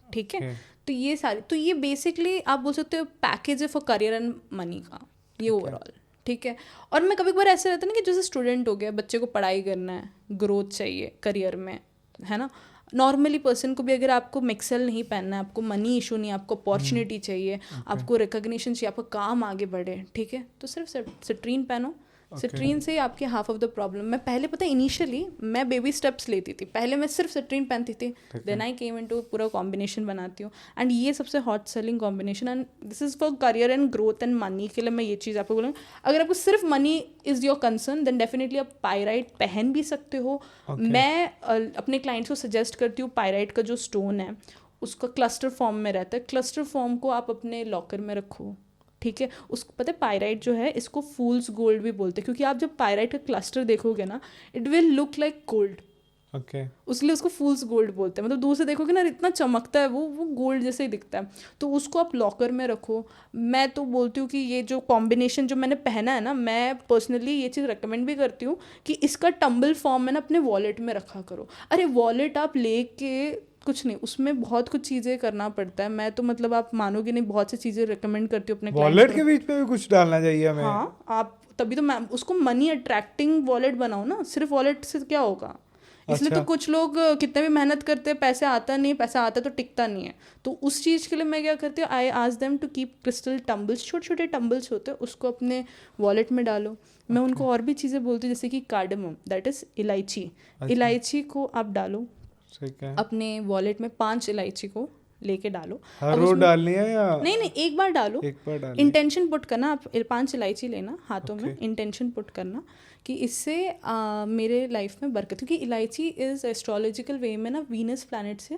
ठीक है। तो ये सारे, तो ये बेसिकली आप बोल सकते हो पैकेज है फॉर करियर एंड मनी का, ये ओवरऑल, ठीक है। और मैं कभी कभार ऐसे रहता है ना कि जैसे स्टूडेंट हो गया, बच्चे को पढ़ाई करना है, ग्रोथ चाहिए करियर में, है ना। नॉर्मली पर्सन को भी अगर आपको मिक्सल नहीं पहनना है, आपको मनी इशू नहीं, आपको अपॉर्चुनिटी चाहिए, आपको रिकग्निशन चाहिए, आपका काम आगे बढ़े, ठीक है, तो सिर्फ सिट्रीन पहनो। सिट्रीन से आपके हाफ ऑफ द प्रॉब्लम। मैं पहले पता है इनिशियली मैं बेबी स्टेप्स लेती थी, पहले मैं सिर्फ सिट्रीन पहनती थी, देन आई केम इनटू पूरा कॉम्बिनेशन बनाती हूँ, एंड ये सबसे hot selling combination, and this is for career and growth and money के लिए मैं ये चीज़ आपको बोलूँगी। अगर आपको सिर्फ money is your concern, then definitely आप पायराइट पहन भी सकते हो। मैं अपने क्लाइंट्स को सजेस्ट करती हूँ, पायराइट का जो स्टोन है उसका क्लस्टर फॉर्म में रहता है, क्लस्टर फॉर्म को आप अपने लॉकर में रखो, ठीक है। उसको पता है पायराइट जो है, इसको फूल्स गोल्ड भी बोलते हैं, क्योंकि आप जब पायराइट का क्लस्टर देखोगे ना, it will look like gold,
okay,
उसलिए उसको फूल्स गोल्ड बोलते हैं। मतलब दूर से देखोगे ना, इतना चमकता है वो गोल्ड जैसे ही दिखता है। तो उसको आप लॉकर में रखो। मैं तो बोलती हूँ कि ये जो कॉम्बिनेशन जो मैंने पहना है ना, मैं पर्सनली ये चीज़ रिकमेंड भी करती हूँ कि इसका टम्बल फॉर्म में ना अपने वॉलेट में रखा करो। अरे वॉलेट आप लेके कुछ नहीं, उसमें बहुत कुछ चीज़ें करना पड़ता है। मैं तो मतलब आप मानोगे नहीं, बहुत सी चीज़ें रिकमेंड करती हूँ अपने
वॉलेट के बीच में भी कुछ डालना चाहिए हमें?
हाँ, आप तभी तो मैं उसको मनी अट्रैक्टिंग वॉलेट बनाओ ना, सिर्फ वॉलेट से क्या होगा। इसलिए तो कुछ लोग कितने भी मेहनत करते हैं, पैसे आता नहीं, पैसा आता तो टिकता नहीं है। तो उस चीज़ के लिए मैं क्या करती हूँ, I ask them to keep crystal tumbles, छोटे छोटे टम्बल्स होते हैं, उसको अपने वॉलेट में डालो। मैं उनको और भी चीज़ें बोलती हूँ, जैसे कि कार्डमम, दैट इज़ इलायची, इलायची को आप डालो अपने वॉलेट में, 5 इलायची को लेके डालो।
हर रोज डालनी है या
नहीं, एक बार डालो,
एक बार डालनी?
इंटेंशन पुट करना, आप 5 इलायची लेना हाथों में, इंटेंशन पुट करना कि इससे मेरे लाइफ में बरकत, क्योंकि इलायची इज एस्ट्रोलॉजिकल वे में ना वीनस प्लैनेट से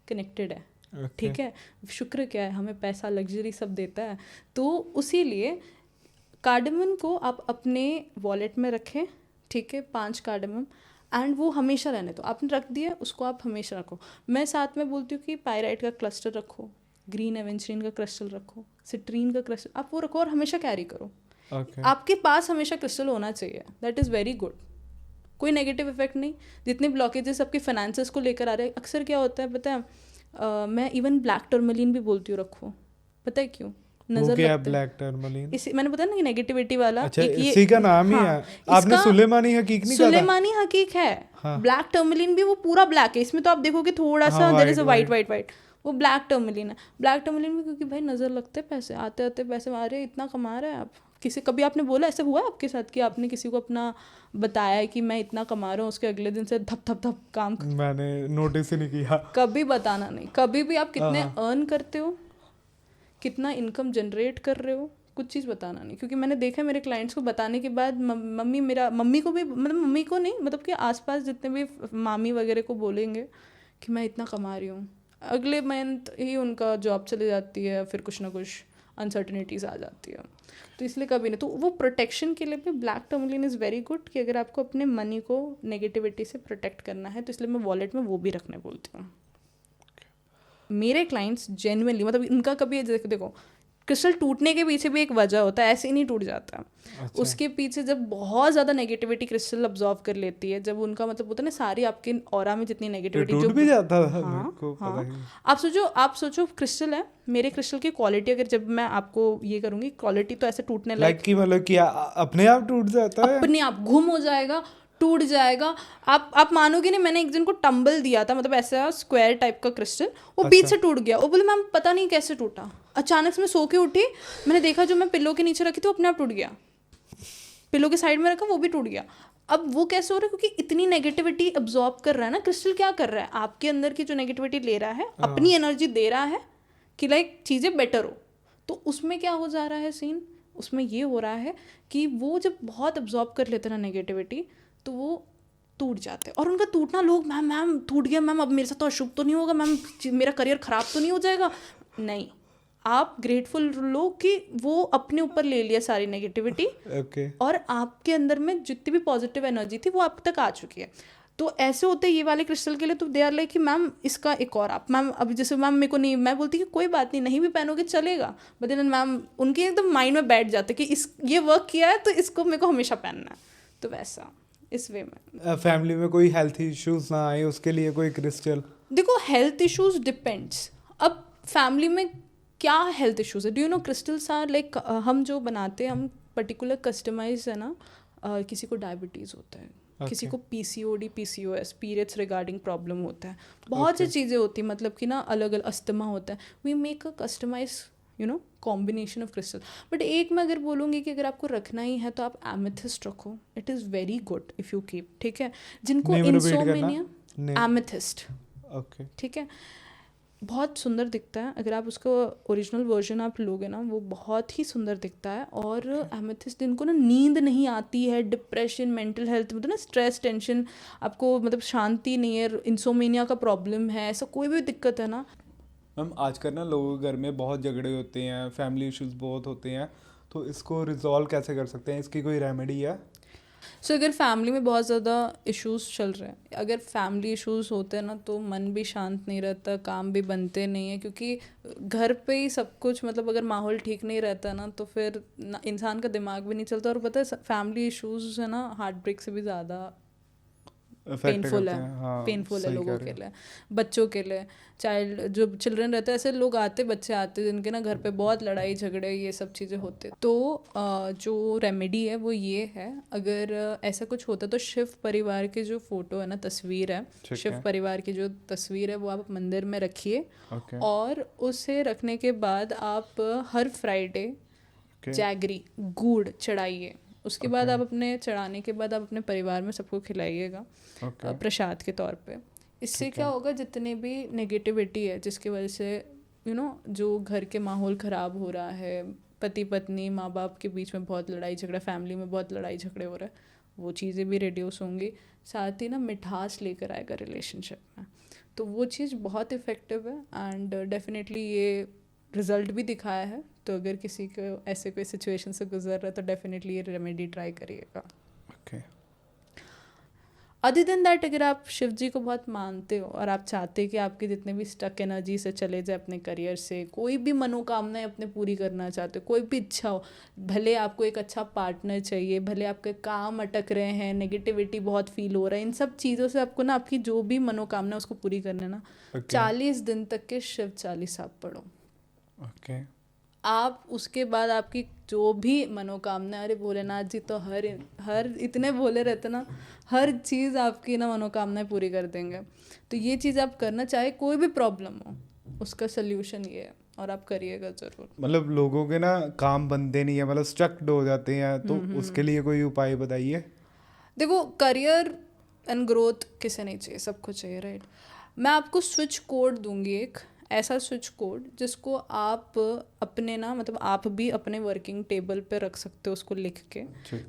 कनेक्टेड है, ठीक है। शुक्र क्या है, हमें पैसा लग्जरी सब देता है, तो उसी लिए कार्डमम को आप अपने वॉलेट में रखें, ठीक है, 5 कार्डमम, एंड वो हमेशा रहने दो। आपने रख दिया, उसको आप हमेशा रखो। मैं साथ में बोलती हूँ कि पायराइट का क्लस्टर रखो, ग्रीन एवेंचुरिन का क्रिस्टल रखो, सिट्रीन का क्रिस्टल आप वो रखो और हमेशा कैरी करो। आपके पास हमेशा क्रिस्टल होना चाहिए, दैट इज़ वेरी गुड। कोई नेगेटिव इफेक्ट नहीं। जितने ब्लॉकेजेस आपके फाइनेंसेस को लेकर आ रहे हैं, अक्सर क्या होता है पता है, मैं इवन ब्लैक टर्मलिन भी बोलती हूँ रखो, पता है क्यों? नजर
लगता है ब्लैक टर्मलिन,
इसी मैंने बताया ना कि नेगेटिविटी वाला।
अच्छा, इसी का नाम ही है। आपने सुलेमानी हकीक नहीं कहा?
सुलेमानी हकीक है, ब्लैक टर्मलिन भी वो पूरा ब्लैक है, इसमें तो आप देखोगे थोड़ा सा देयर इज अ वाइट, वो ब्लैक टर्मलिन है। ब्लैक टर्मलिन में क्योंकि भाई नज़र लगते हैं, पैसे आते आते पैसे आ रहे हैं, इतना कमा रहे हैं आप। किसी कभी आपने बोला, ऐसा हुआ आपके साथ कि आपने किसी को अपना बताया है कि मैं इतना कमा रहा हूँ, उसके अगले दिन से धप धप धप काम?
मैंने नोटिस ही नहीं किया।
कभी बताना नहीं, कभी भी आप कितने अर्न करते हो, कितना इनकम जनरेट कर रहे हो, कुछ चीज़ बताना नहीं। क्योंकि मैंने देखा है मेरे क्लाइंट्स को बताने के बाद मम्मी को भी, मतलब मम्मी को नहीं, मतलब कि आसपास जितने भी मामी वगैरह को बोलेंगे कि मैं इतना कमा रही हूँ, अगले मंथ ही उनका जॉब चली जाती है, फिर कुछ ना कुछ अनसर्टनिटीज़ आ जाती है। तो इसलिए कभी नहीं। तो वो प्रोटेक्शन के लिए भी black tourmaline is very good, कि अगर आपको अपने मनी को नेगेटिविटी से प्रोटेक्ट करना है, तो इसलिए मैं वॉलेट में वो भी रखने बोलती हूँ। मेरे क्लाइंट्स जेन्युइनली, मतलब इनका कभी देखो क्रिस्टल टूटने के पीछे भी एक वजह होता है, ऐसे ही नहीं टूट जाता।
अच्छा।
उसके पीछे जब बहुत ज़्यादा नेगेटिविटी क्रिस्टल अब्जॉर्व कर लेती है, जब उनका मतलब होता है ना सारी आपके ऑरा में जितनी
ये
नेगेटिविटी
टूट
जो
भी जाता था?
हाँ
मेरे को पता
हाँ,
ही नहीं।
आप सोचो क्रिस्टल है, मेरे क्रिस्टल की क्वालिटी अगर जब मैं आपको ये करूँगी, क्वालिटी तो ऐसे टूटने लायक
लाइक कि मतलब कि अपने आप टूट जाता है?
अपने आप गुम हो जाएगा, टूट जाएगा। आप मानोगे नहीं, मैंने एक जन को टंबल दिया था, मतलब ऐसा स्क्वायर टाइप का क्रिस्टल, वो बीच से टूट गया। वो बोले मैम पता नहीं कैसे टूटा, अचानक से मैं सो के उठी, मैंने देखा जो मैं पिल्लो के नीचे रखी थी वो अपने आप टूट गया, पिल्लो के साइड में रखा वो भी टूट गया। अब वो कैसे हो रहा है? क्योंकि इतनी नेगेटिविटी अब्जॉर्ब कर रहा है ना क्रिस्टल। क्या कर रहा है? आपके अंदर की जो नेगेटिविटी ले रहा है, अपनी एनर्जी दे रहा है कि लाइक चीज़ें बेटर हो। तो उसमें क्या हो जा रहा है सीन, उसमें ये हो रहा है कि वो जब बहुत अब्जॉर्ब कर लेते हैं ना नेगेटिविटी, तो वो टूट जाते हैं। और उनका टूटना, लोग मैम मैम टूट गया मैम, अब मेरे साथ तो अशुभ तो नहीं होगा मैम, मेरा करियर ख़राब तो नहीं हो जाएगा। नहीं, आप ग्रेटफुल लो कि वो अपने ऊपर ले लिया सारी नेगेटिविटी,
ओके।
और आपके अंदर में जितनी भी पॉजिटिव एनर्जी थी वो आप तक आ चुकी है। तो ऐसे होते ये वाले क्रिस्टल के लिए तो दे आर लाइक कि मैम इसका एक और आप मैम, अभी जैसे मैम मेरे को नहीं, मैं बोलती कि कोई बात नहीं, नहीं भी पहनोगे चलेगा, बट देन मैम उनके एकदम माइंड में बैठ जाते कि इस ये वर्क किया है तो इसको मेरे को हमेशा पहनना है। तो वैसा इस वे में
फैमिली में कोई हेल्थ इश्यूज ना आए उसके लिए कोई क्रिस्टल?
देखो, हेल्थ इश्यूज डिपेंड्स। अब फैमिली में क्या हेल्थ इश्यूज है, do you know crystals are like, हम जो बनाते हैं हम पर्टिकुलर कस्टमाइज है ना। किसी को डायबिटीज़ होता है, किसी को PCOD PCOS periods regarding problem होता है, बहुत सी चीज़ें होती हैं, मतलब कि ना अलग अलग अस्थमा होता है। We make a customise combination of crystal. But एक मैं अगर बोलूँगी कि अगर आपको रखना ही है तो आप एमेथिस्ट रखो, it is very good if you keep. ठीक है, जिनको इंसोमेनिया, एमेथिस्ट,
ओके,
ठीक है, बहुत सुंदर दिखता है। अगर आप उसका ओरिजिनल वर्जन आप लोगे ना, वो बहुत ही सुंदर दिखता है। और एमेथिस्ट, जिनको ना नींद नहीं आती है, डिप्रेशन, मेंटल हेल्थ, मतलब ना स्ट्रेस, टेंशन, आपको मतलब शांति नहीं है, इंसोमेनिया का प्रॉब्लम है, ऐसा कोई भी दिक्कत है ना।
मैम आजकल ना लोगों के घर में बहुत झगड़े होते हैं, फैमिली इश्यूज बहुत होते हैं, तो इसको रिजॉल्व कैसे कर सकते हैं? इसकी कोई रेमेडी है?
सो अगर फैमिली में बहुत ज़्यादा इश्यूज चल रहे हैं, अगर फैमिली इश्यूज होते हैं ना, तो मन भी शांत नहीं रहता, काम भी बनते नहीं है, क्योंकि घर पे ही सब कुछ, मतलब अगर माहौल ठीक नहीं रहता ना, तो फिर इंसान का दिमाग भी नहीं चलता। और पता है फैमिली इश्यूज है ना, हार्ट ब्रेक से भी ज़्यादा पेनफुल है।
हाँ,
पेनफुल है
सही
लोगों
कह रहे
के लिए, बच्चों के लिए, चाइल्ड जो चिल्ड्रन रहते हैं, ऐसे लोग आते, बच्चे आते जिनके ना घर पे बहुत लड़ाई झगड़े ये सब चीज़ें होते। तो जो रेमेडी है वो ये है, अगर ऐसा कुछ होता तो शिव परिवार के जो फोटो है ना, तस्वीर है, शिव परिवार की जो तस्वीर है वो आप मंदिर में रखिए। और उसे रखने के बाद आप हर फ्राइडे जैगरी गुड़ चढ़ाइए। उसके बाद आप अपने चढ़ाने के बाद आप अपने परिवार में सबको खिलाइएगा प्रसाद के तौर पे। इससे क्या होगा, जितने भी नेगेटिविटी है जिसकी वजह से जो घर के माहौल ख़राब हो रहा है, पति पत्नी माँ बाप के बीच में बहुत लड़ाई झगड़ा, फैमिली में बहुत लड़ाई झगड़े हो रहे हैं, वो चीज़ें भी रिड्यूस होंगी। साथ ही ना मिठास लेकर आएगा रिलेशनशिप में, तो वो चीज़ बहुत इफ़ेक्टिव है। एंड डेफिनेटली ये रिज़ल्ट भी दिखाया है। तो अगर किसी को ऐसे कोई सिचुएशन से गुजर रहा है तो डेफिनेटली ये रेमेडी ट्राई करिएगा।
ओके।
अदर देन दैट, अगर आप शिव जी को बहुत मानते हो और आप चाहते कि आपके जितने भी स्टक एनर्जी से चले जाए अपने करियर से, कोई भी मनोकामनाएं अपने पूरी करना चाहते हो, कोई भी इच्छा हो, भले आपको एक अच्छा पार्टनर चाहिए, भले आपके काम अटक रहे हैं, नेगेटिविटी बहुत फील हो रहा है, इन सब चीज़ों से आपको ना आपकी जो भी मनोकामना उसको पूरी करना है ना, 40 दिन तक के शिव 40 आप पढ़ो।
ओके।
आप उसके बाद आपकी जो भी मनोकामना, अरे भोलेनाथ जी तो हर इतने भोले रहते ना, हर चीज़ आपकी ना मनोकामनाएं पूरी कर देंगे। तो ये चीज़ आप करना, चाहे कोई भी प्रॉब्लम हो, उसका सल्यूशन ये है, और आप करिएगा ज़रूर।
मतलब लोगों के ना काम बनते नहीं है, मतलब स्ट्रक्ड हो जाते हैं, तो उसके लिए कोई उपाय बताइए।
देखो, करियर एंड ग्रोथ किसे नहीं चाहिए, सबको चाहिए, राइट। मैं आपको स्विच कोड दूंगी, एक ऐसा स्विच कोड जिसको आप अपने ना, मतलब आप भी अपने वर्किंग टेबल पे रख सकते हो उसको लिख के।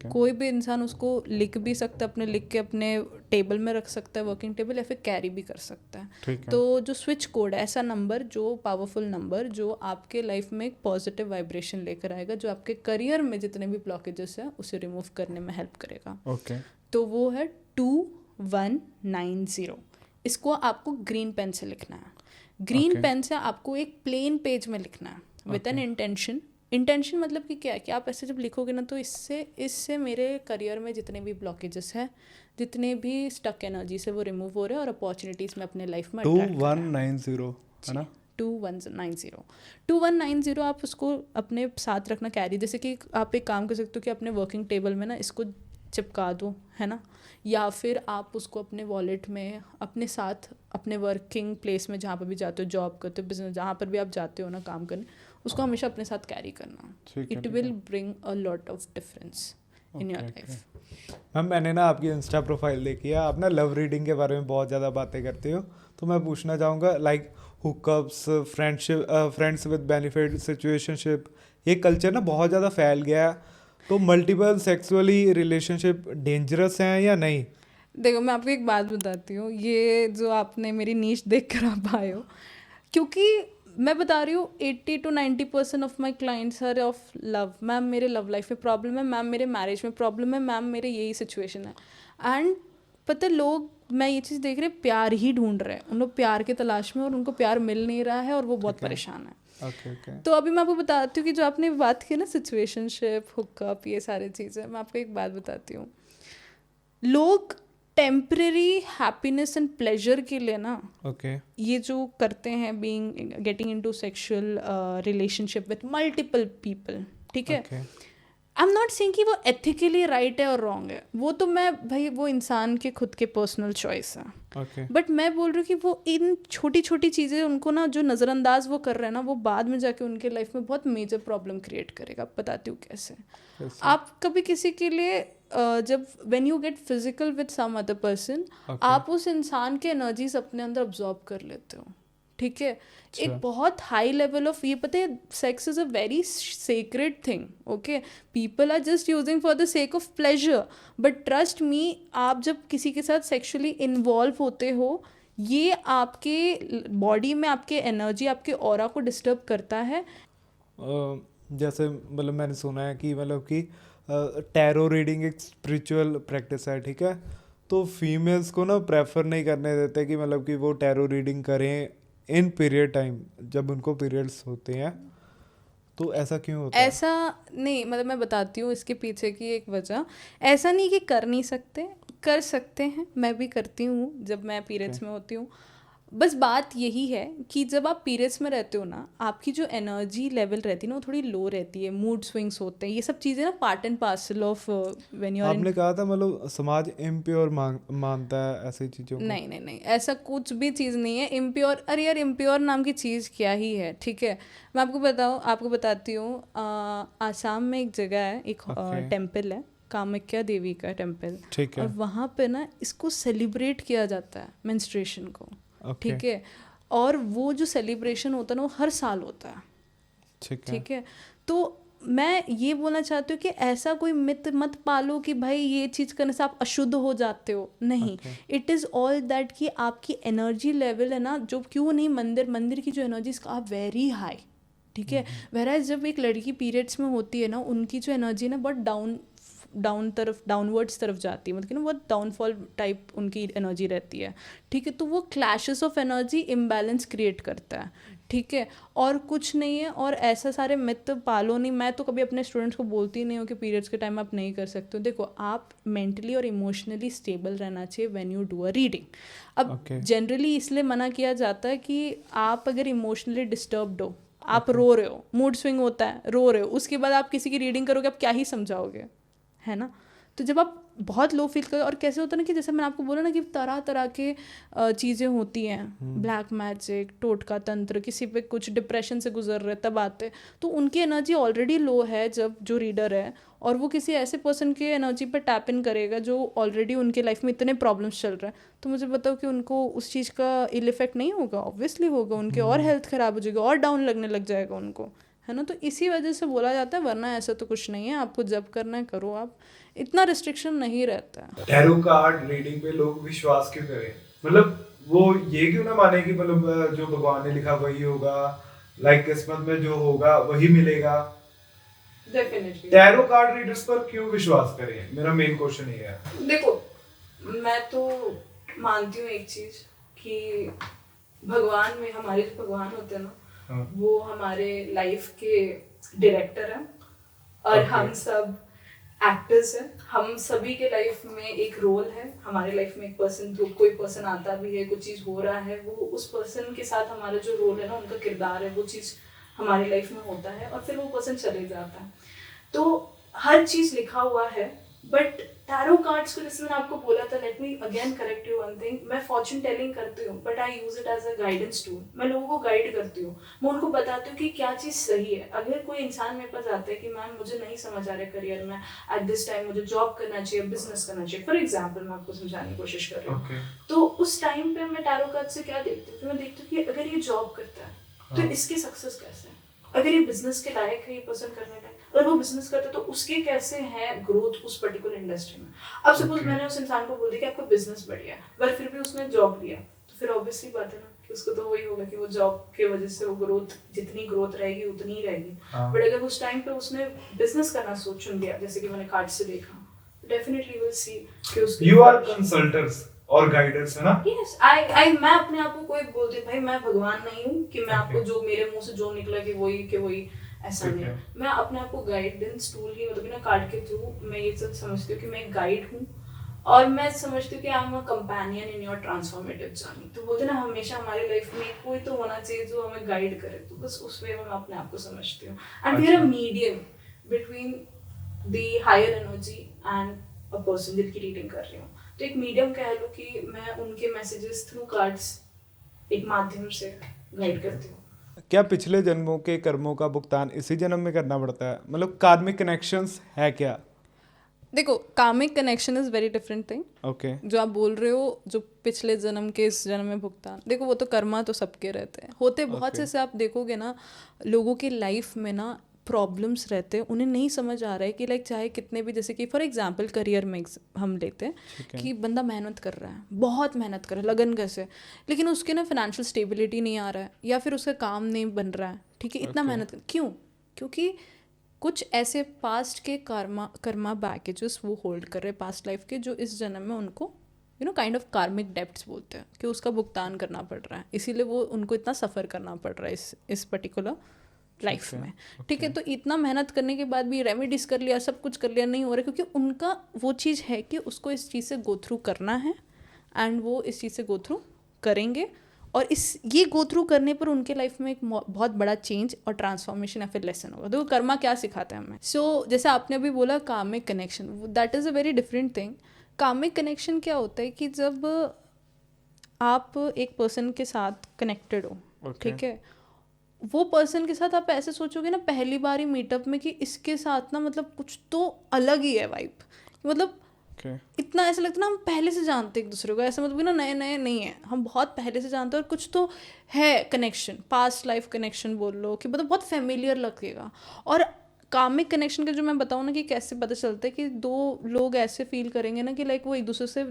कोई भी इंसान उसको लिख भी सकता है, अपने लिख के अपने टेबल में रख सकता है, वर्किंग टेबल, या फिर कैरी भी कर सकता है। तो जो स्विच कोड है, ऐसा नंबर, जो पावरफुल नंबर, जो आपके लाइफ में एक पॉजिटिव वाइब्रेशन लेकर आएगा, जो आपके करियर में जितने भी ब्लॉकेजेस हैं उसे रिमूव करने में हेल्प करेगा। तो वो है 2190। इसको आपको ग्रीन पेन से लिखना है। ग्रीन पेन से आपको एक प्लेन पेज में लिखना है विद एन इंटेंशन इंटेंशन मतलब कि क्या है कि आप ऐसे जब लिखोगे ना तो इससे मेरे करियर में जितने भी ब्लॉकेजेस हैं, जितने भी स्टक एनर्जी से वो रिमूव हो रहे हैं और अपॉर्चुनिटीज़ में अपने लाइफ में अट्रैक्ट कर रहे हैं।
2190 है ना?
2190 आप उसको अपने साथ रखना कैरी, जैसे कि आप एक काम कर सकते हो कि अपने वर्किंग टेबल में ना इसको चिपका दो, है ना, या फिर आप उसको अपने वॉलेट में अपने साथ अपने वर्किंग प्लेस में जहाँ पर भी जाते हो, जॉब करते हो, बिजनेस जहाँ पर भी आप जाते हो ना काम करने, उसको हमेशा अपने साथ कैरी करना। It will bring a lot of difference in your life.
Ma'am मैंने ना आपकी इंस्टा प्रोफाइल देखी है, आप ना लव रीडिंग के बारे में बहुत ज़्यादा बातें करते हो, तो मैं पूछना चाहूँगा like hookups, friends with benefit, situationship, ये कल्चर ना बहुत ज़्यादा फैल गया है, तो मल्टीपल सेक्सुअली रिलेशनशिप डेंजरस हैं या नहीं?
देखो मैं आपको एक बात बताती हूँ, ये जो आपने मेरी नीश देख कर आप आए हो, क्योंकि मैं बता रही हूँ 80 to 90% of my clients are of love. Ma'am मेरे लव लाइफ में प्रॉब्लम है, मैम मेरे मैरिज में प्रॉब्लम है, मैम मेरे यही सिचुएशन है। एंड पता है लोग, मैं ये चीज़ देख रहे प्यार ही ढूंढ रहे हैं, उन लोग प्यार की तलाश में, और उनको प्यार मिल नहीं रहा है और वो बहुत परेशान है। तो अभी मैं आपको बताती हूँ कि जो आपने बात की ना सिचुएशनशिप, हुकअप, ये सारी चीज़ें, मैं आपको एक बात बताती हूँ, लोग टेम्परेरी हैप्पीनेस एंड प्लेजर के लिए ना ये जो करते हैं, being getting into sexual relationship with multiple people, ठीक है, आई एम नॉट सेइंग कि वो एथिकली राइट है और रॉन्ग है, वो तो मैं भाई वो इंसान के खुद के पर्सनल चॉइस है। बट मैं बोल रही हूँ कि वो इन छोटी छोटी चीज़ें उनको ना जो नज़रअंदाज वो कर रहे हैं ना, वो बाद में जाके उनके लाइफ में बहुत मेजर प्रॉब्लम क्रिएट करेगा। बताती हूँ कैसे। आप कभी किसी के लिए जब when you get physical with some other person, आप उस इंसान के एनर्जीज अपने अंदर अब्जॉर्ब कर लेते हो, ठीक है, एक बहुत हाई लेवल ऑफ, ये पता है sex is a very sacred thing, okay, people are just using for the sake of pleasure, but trust me, आप जब किसी के साथ सेक्सुअली इन्वॉल्व होते हो, ये आपके बॉडी में आपके एनर्जी, आपके ऑरा को डिस्टर्ब करता है।
जैसे मतलब मैंने सुना है कि मतलब कि टैरो रीडिंग एक स्पिरिचुअल प्रैक्टिस है, ठीक है, तो फीमेल्स को ना प्रेफर नहीं करने देते कि मतलब कि वो टैरो रीडिंग करें इन पीरियड टाइम, जब उनको पीरियड्स होते हैं, तो ऐसा क्यों होता है?
ऐसा नहीं, मतलब मैं बताती हूँ इसके पीछे की एक वजह। ऐसा नहीं कि कर नहीं सकते, कर सकते हैं, मैं भी करती हूँ जब मैं पीरियड्स में होती हूँ। बस बात यही है कि जब आप पीरियड्स में रहते हो ना, आपकी जो एनर्जी लेवल रहती है ना वो थोड़ी लो रहती है, मूड स्विंग्स होते हैं, ये सब चीज़ें ना part and parcel of when you are in.
आपने कहा था मतलब समाज इम्प्योर मानता है ऐसी चीज़ों को।
नहीं नहीं नहीं, ऐसा कुछ भी चीज़ नहीं है इम्प्योर। अरे यार इम्प्योर नाम की चीज़ क्या ही है, ठीक है, मैं आपको बताती हूँ। आसाम में एक जगह है, एक टेम्पल है, कामाख्या देवी का टेम्पल, और वहाँ पे ना इसको सेलिब्रेट किया जाता है मेंस्ट्रुएशन को, ठीक है, और वो जो सेलिब्रेशन होता है ना वो हर साल होता है, ठीक है। तो मैं ये बोलना चाहती हूँ कि ऐसा कोई मिथ मत पालो कि भाई ये चीज़ करने से आप अशुद्ध हो जाते हो, नहीं, इट इज़ ऑल दैट कि आपकी एनर्जी लेवल है ना, जो क्यों नहीं, मंदिर की जो एनर्जी इसका आप वेरी हाई, ठीक है, वेराज जब एक लड़की पीरियड्स में होती है ना, उनकी जो एनर्जी ना बहुत डाउनवर्ड्स तरफ जाती है, मतलब कि ना बहुत डाउनफॉल टाइप उनकी एनर्जी रहती है, ठीक है, तो वो clashes of energy imbalance create करता है, ठीक है, और कुछ नहीं है। और ऐसा सारे मिथ पालो नहीं, मैं तो कभी अपने स्टूडेंट्स को बोलती नहीं हूँ कि पीरियड्स के टाइम आप नहीं कर सकते हो। देखो आप मेंटली और इमोशनली स्टेबल रहना चाहिए when you do a reading. अब जनरली इसलिए मना किया जाता है कि आप अगर इमोशनली डिस्टर्ब्ड हो, आप रो रहे हो, मूड स्विंग होता है, रो रहे हो, उसके बाद आप किसी की रीडिंग करोगे, आप क्या ही समझाओगे, है ना। तो जब आप बहुत लो फील करो, और कैसे होता है ना कि जैसे मैंने आपको बोला ना कि तरह तरह के चीज़ें होती हैं, ब्लैक मैजिक, टोटका तंत्र, किसी पे कुछ डिप्रेशन से गुजर रहे तब आते, तो उनकी एनर्जी ऑलरेडी लो है जब जो रीडर है, और वो किसी ऐसे पर्सन के एनर्जी पर टैप इन करेगा जो ऑलरेडी उनके लाइफ में इतने प्रॉब्लम्स चल रहे हैं, तो मुझे बताओ कि उनको उस चीज़ का इल इफेक्ट नहीं होगा? ऑब्वियसली होगा, उनके और हेल्थ ख़राब हो जाएगी, और डाउन लगने लग जाएगा उनको, है ना। तो इसी वजह से बोला जाता है, वरना ऐसा तो कुछ नहीं है, आपको जब करना है करो, आप इतना रिस्ट्रिक्शन नहीं रहता है।
टैरो कार्ड रीडिंग पे लोग विश्वास क्यों करें? मतलब वो ये क्यों ना माने कि मतलब जो भगवान ने लिखा वही होगा, लाइक किस्मत में जो होगा वही मिलेगा।
डेफिनेटली
टैरो कार्ड रीडर्स पर क्यों विश्वास करें, मेरा मेन क्वेश्चन ये है।
देखो मैं तो मानती हूँ एक चीज कि भगवान में, हमारे जो भगवान होते हैं ना, वो हमारे लाइफ के डायरेक्टर है और
Okay.
हम सब एक्टर्स हैं। हम सभी के लाइफ में एक रोल है, हमारे लाइफ में एक पर्सन, जो कोई पर्सन आता भी है, कुछ चीज़ हो रहा है, वो उस पर्सन के साथ हमारा जो रोल है ना, उनका किरदार है, वो चीज़ हमारी लाइफ में होता है और फिर वो पर्सन चले जाता है। तो हर चीज़ लिखा हुआ है, बट टैरो कार्ड्स को, जैसे मैंने आपको बोला था, let me again correct you one thing, मैं फॉर्चून टेलिंग करती हूँ but I use it as a guidance tool. मैं लोगों को गाइड करती हूँ, मैं उनको बताती हूँ कि क्या चीज़ सही है। अगर कोई इंसान मेरे पास आता है कि मैम मुझे नहीं समझ आ रहा है करियर में, एट दिस टाइम मुझे जॉब करना चाहिए, बिजनेस करना चाहिए, फॉर एग्जाम्पल मैं आपको समझाने की कोशिश कर रही हूँ, तो उस टाइम पे मैं टैरो कार्ड से क्या देखती हूँ, तो मैं देखती हूँ कि अगर ये जॉब करता है तो इसकी सक्सेस कैसे है, अगर ये बिजनेस के लायक है, ये पर्सन करने लायक, अगर वो बिजनेस करता है तो उसके कैसे है ग्रोथ उस पर्टिकुलर इंडस्ट्री में। अब सपोज मैंने उस इंसान को बोल दिया कि आपका बिजनेस बढ़िया है, पर फिर भी उसने जॉब लिया, तो फिर ऑब्वियसली बात है ना कि उसको तो वही होगा कि वो जॉब की वजह से वो ग्रोथ, जितनी ग्रोथ रहेगी उतनी ही रहेगी। बट अगर उस टाइम पे उसने बिजनेस करना चुन लिया, जैसे कि मैंने कार्ड से देखा, डेफिनेटली विल सी कि उसकी
You are consultants और गाइडर्स है ना?
Yes, I मैं अपने आप को कोई बोलती भाई मैं भगवान नहीं हूँ कि मैं आपको जो मेरे मुंह से जो निकला कि वही ऐसा नहीं है। मैं अपने आप को गाइडेंस टूल ही, मतलब बिना कार्ड के थ्रू मैं ये सब समझती हूँ कि मैं एक गाइड हूँ और मैं समझती हूँ कि I am a companion in your transformative journey. तो बोलते ना हमेशा हमारे लाइफ में कोई तो होना चाहिए जो हमें गाइड करे, तो बस उस वे में मैं अपने आप को समझती हूँ। And we are a medium between the higher energy and a person जिनकी रीडिंग कर रही हूँ। तो एक मीडियम कह लो कि मैं उनके मैसेजेस थ्रू कार्ड्स एक माध्यम से गाइड करती हूँ।
क्या पिछले जन्मों के कर्मों का भुगतान इसी जन्म में करना पड़ता है? मतलब कार्मिक कनेक्शंस है क्या?
देखो, karmic connection is very different thing.
Okay.
जो आप बोल रहे हो, जो पिछले जन्म के इस जन्म में भुगतान, देखो वो तो कर्मा तो सबके रहते हैं, होते बहुत
Okay.
से आप देखोगे ना, लोगों की लाइफ में ना प्रॉब्लम्स रहते हैं, उन्हें नहीं समझ आ रहा है कि लाइक चाहे कितने भी, जैसे कि फॉर एग्जांपल करियर में हम लेते हैं
ठीक है।
कि बंदा मेहनत कर रहा है, बहुत मेहनत कर रहा है लगन कैसे, लेकिन उसके ना फाइनेंशियल स्टेबिलिटी नहीं आ रहा है या फिर उसका काम नहीं बन रहा है, ठीक है, इतना
Okay.
मेहनत क्यों? क्योंकि कुछ ऐसे पास्ट के कर्मा बैगेजेस वो होल्ड कर रहे हैं पास्ट लाइफ के, जो इस जन्म में उनको काइंड ऑफ कार्मिक डेब्ट्स बोलते हैं कि उसका भुगतान करना पड़ रहा है, इसीलिए वो उनको इतना सफ़र करना पड़ रहा है इस पर्टिकुलर लाइफ में। ठीक है, तो इतना मेहनत करने के बाद भी रेमेडीज कर लिया, सब कुछ कर लिया, नहीं हो रहा, क्योंकि उनका वो चीज़ है कि उसको इस चीज़ से गो थ्रू करना है एंड वो इस चीज़ से गो थ्रू करेंगे, और ये गो थ्रू करने पर उनके लाइफ में एक बहुत बड़ा चेंज और ट्रांसफॉर्मेशन या फिर लेसन होगा। तो कर्मा क्या सिखाता है हमें? सो जैसे आपने अभी बोला karmic connection, that is a very different thing. Karmic connection क्या होता है कि जब आप एक पर्सन के साथ कनेक्टेड हो,
Okay.
ठीक है, वो पर्सन के साथ आप ऐसे सोचोगे ना पहली बार ही मीटअप में कि इसके साथ ना मतलब कुछ तो अलग ही है वाइब, मतलब
Okay.
इतना ऐसा लगता है ना हम पहले से जानते एक दूसरे को, ऐसा मतलब कि ना नए नए नहीं है, हम बहुत पहले से जानते हैं और कुछ तो है कनेक्शन, पास्ट लाइफ कनेक्शन बोल लो कि मतलब बहुत फेमिलियर लगेगा। और कामिक कनेक्शन का जो मैं बताऊँ ना कि कैसे पता चलता है कि दो लोग ऐसे फील करेंगे ना कि लाइक वो एक दूसरे से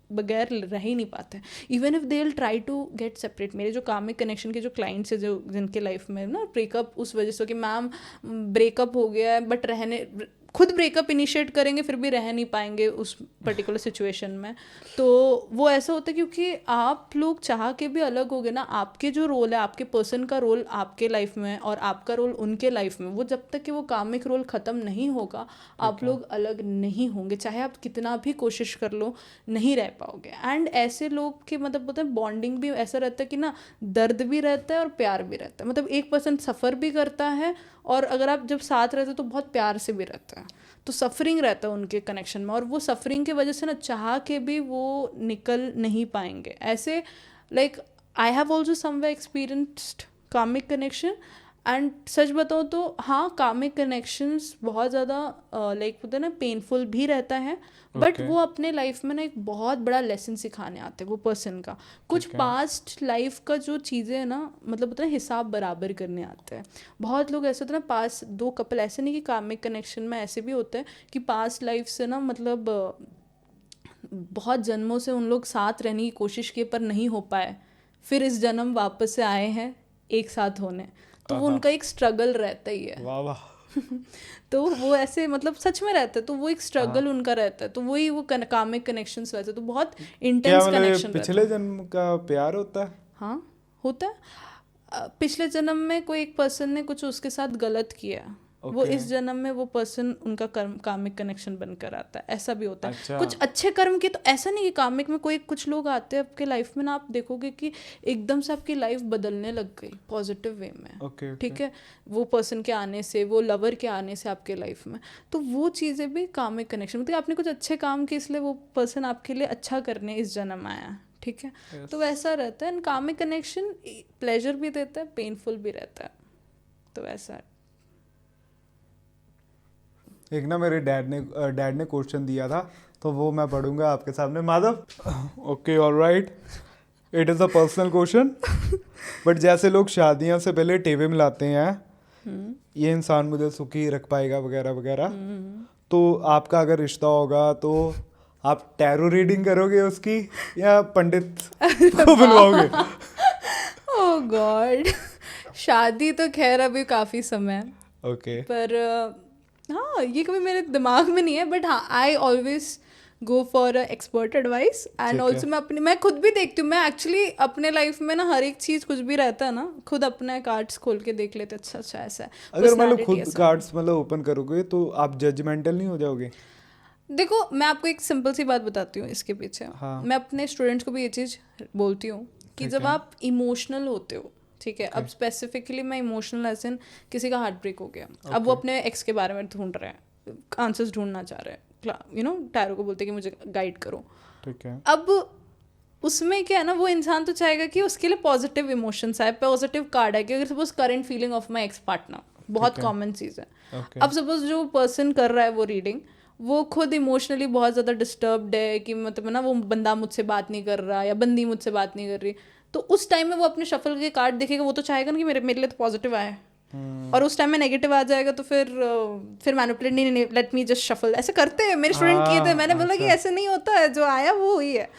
बगैर रह ही नहीं पाते, even if they will try to get separate. मेरे जो कामिक कनेक्शन के जो क्लाइंट्स है, जो जिनके लाइफ में ना ब्रेकअप उस वजह से कि मैम ब्रेकअप हो गया है, बट खुद ब्रेकअप इनिशिएट करेंगे फिर भी रह नहीं पाएंगे उस पर्टिकुलर सिचुएशन में, तो वो ऐसा होता है क्योंकि आप लोग चाह के भी अलग हो गए ना, आपके जो रोल है, आपके पर्सन का रोल आपके लाइफ में और आपका रोल उनके लाइफ में, वो जब तक कि वो कामिक रोल ख़त्म नहीं होगा आप लोग अलग नहीं होंगे, चाहे आप कितना भी कोशिश कर लो नहीं रह पाओगे। एंड ऐसे लोग के मतलब होता है बॉन्डिंग भी ऐसा रहता है कि ना दर्द भी रहता है और प्यार भी रहता है, मतलब एक पर्सन सफ़र भी करता है और अगर आप जब साथ रहते हो तो बहुत प्यार से भी रहता है, तो सफरिंग रहता है उनके कनेक्शन में, और वो सफरिंग की वजह से ना चाह के भी वो निकल नहीं पाएंगे ऐसे। Like I have also someway experienced karmic connection, and सच बताओ तो हाँ, कामिक कनेक्शंस बहुत ज़्यादा लाइक होता है ना पेनफुल भी रहता है, बट वो अपने लाइफ में ना एक बहुत बड़ा लेसन सिखाने आते हैं वो पर्सन का, कुछ पास्ट लाइफ का जो चीज़ें हैं ना, मतलब होता है हिसाब बराबर करने आते हैं। बहुत लोग ऐसे होते हैं ना, पास्ट दो कपल ऐसे नहीं कि कामिक कनेक्शन में ऐसे भी होते हैं कि पास्ट लाइफ से ना मतलब बहुत जन्मों से उन लोग साथ रहने की कोशिश की पर नहीं हो पाए, फिर इस जन्म वापस से आए हैं एक साथ होने, तो वो उनका एक स्ट्रगल रहता ही है।
वाह वाह।
तो वो ऐसे मतलब सच में रहता है, तो वो एक स्ट्रगल उनका रहता है, तो वही वो कामिक कनेक्शंस रहते हैं, तो बहुत
क्या
इंटेंस
मतलब
कनेक्शन रहता
पिछले
है।
जन्म का प्यार होता है?
हाँ होता है। पिछले जन्म में कोई एक पर्सन ने कुछ उसके साथ गलत किया, वो
Okay.
इस जन्म में वो पर्सन उनका कर्म कामिक कनेक्शन बनकर आता है, ऐसा भी होता है।
अच्छा।
कुछ अच्छे कर्म की तो ऐसा नहीं कि कामिक में कोई कुछ लोग आते हैं आपके लाइफ में ना, आप देखोगे कि एकदम से आपकी लाइफ बदलने लग गई पॉजिटिव वे में।
Okay.
ठीक है, वो पर्सन के आने से, वो लवर के आने से आपके लाइफ में, तो वो चीज़ें भी कामिक कनेक्शन, मतलब आपने कुछ अच्छे काम किए इसलिए वो पर्सन आपके लिए अच्छा करने इस जन्म आया। ठीक है, तो वैसा रहता है। कामिक कनेक्शन प्लेजर भी देता है, पेनफुल भी रहता है, तो वैसा है।
एक ना मेरे डैड ने क्वेश्चन दिया था, तो वो मैं पढ़ूंगा आपके सामने। Madhav, okay alright, it is a personal question, but जैसे लोग शादियों से पहले टेवे मिलाते हैं, ये इंसान मुझे सुखी रख पाएगा वगैरह वगैरह, तो आपका अगर रिश्ता होगा तो आप टैरो रीडिंग करोगे उसकी या पंडित को बुलवाओगे?
ओह गॉड, शादी तो खैर अभी काफ़ी समय है,
ओके
पर हाँ ये कभी मेरे दिमाग में नहीं है, बट हाँ I always go for expert advice. And
ठीक है।
ऑल्सो मैं खुद भी देखती हूँ, मैं एक्चुअली अपने लाइफ में ना हर एक चीज़ कुछ भी रहता है ना, खुद अपने कार्ड्स खोल के देख लेते, अच्छा अच्छा ऐसा है,
अगर मतलब
personality
खुद
ऐसा।
कार्ड्स मतलब ओपन करोगे तो आप जजमेंटल नहीं हो जाओगे?
देखो मैं आपको एक सिंपल सी बात बताती हूँ इसके पीछे।
हाँ।
मैं अपने स्टूडेंट्स को भी ये चीज़ बोलती हूँ कि
ठीक
जब
है।
आप इमोशनल होते हो, ठीक है, अब स्पेसिफिकली मैं इमोशनल एज इन किसी का हार्ट ब्रेक हो गया, अब वो अपने एक्स के बारे में ढूंढ रहे हैं, आंसर्स ढूंढना चाह रहे हैं, यू नो टैरो को बोलते हैं कि मुझे गाइड करो।
ठीक है।
अब उसमें क्या है ना, वो इंसान तो चाहेगा कि उसके लिए पॉजिटिव इमोशंस आए, पॉजिटिव कार्ड है कि अगर suppose current feeling of my ex partner, बहुत
है।
कॉमन चीज़ है।
ओके।
अब सपोज जो पर्सन कर रहा है वो रीडिंग, वो खुद इमोशनली बहुत ज़्यादा डिस्टर्ब्ड है कि मतलब ना वो बंदा मुझसे बात नहीं कर रहा या बंदी मुझसे बात नहीं कर रही, तो उस टाइम में वो अपने शफल के कार्ड देखेगा, वो तो चाहेगा ना कि मेरे लिए तो पॉजिटिव आए, और उस टाइम में नेगेटिव आ जाएगा तो फिर मैनिपुलेट, नहीं लेट मी जस्ट शफल, ऐसे करते हैं मेरे स्टूडेंट किए थे, मैंने बोला कि ऐसे नहीं होता है, जो आया वो हुई है।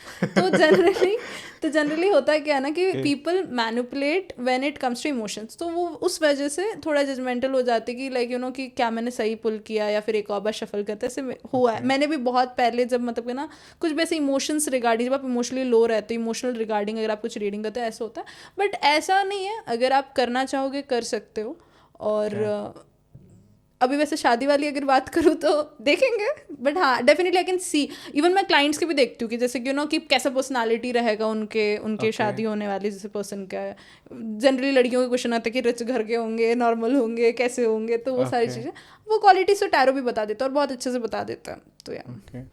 तो जनरली होता है क्या ना कि people manipulate when it comes to emotions, तो वो उस वजह से थोड़ा जजमेंटल हो जाते कि लाइक यू नो कि क्या मैंने सही पुल किया या फिर एक और बार शफल करते, ऐसे हुआ है। मैंने भी बहुत पहले जब मतलब कि ना कुछ भी ऐसे इमोशंस रिगार्डिंग, जब आप इमोशनली लो रहते हो, इमोशनल रिगार्डिंग अगर आप कुछ रीडिंग करते हो ऐसा होता है, बट ऐसा नहीं है, अगर आप करना चाहोगे कर सकते हो। और अभी वैसे शादी वाली अगर बात करूँ तो देखेंगे, बट हाँ definitely I can see, even मैं क्लाइंट्स के भी देखती हूँ कि जैसे कि यू नो कि कैसा पर्सनालिटी रहेगा उनके शादी होने वाली जैसे पर्सन का है। जनरली लड़कियों के क्वेश्चन आता है कि रिच घर के होंगे, नॉर्मल होंगे, कैसे होंगे, तो वो सारी चीज़ें वो क्वालिटीज तो टैरो भी बता देता है और बहुत अच्छे से बता देता है। तो यार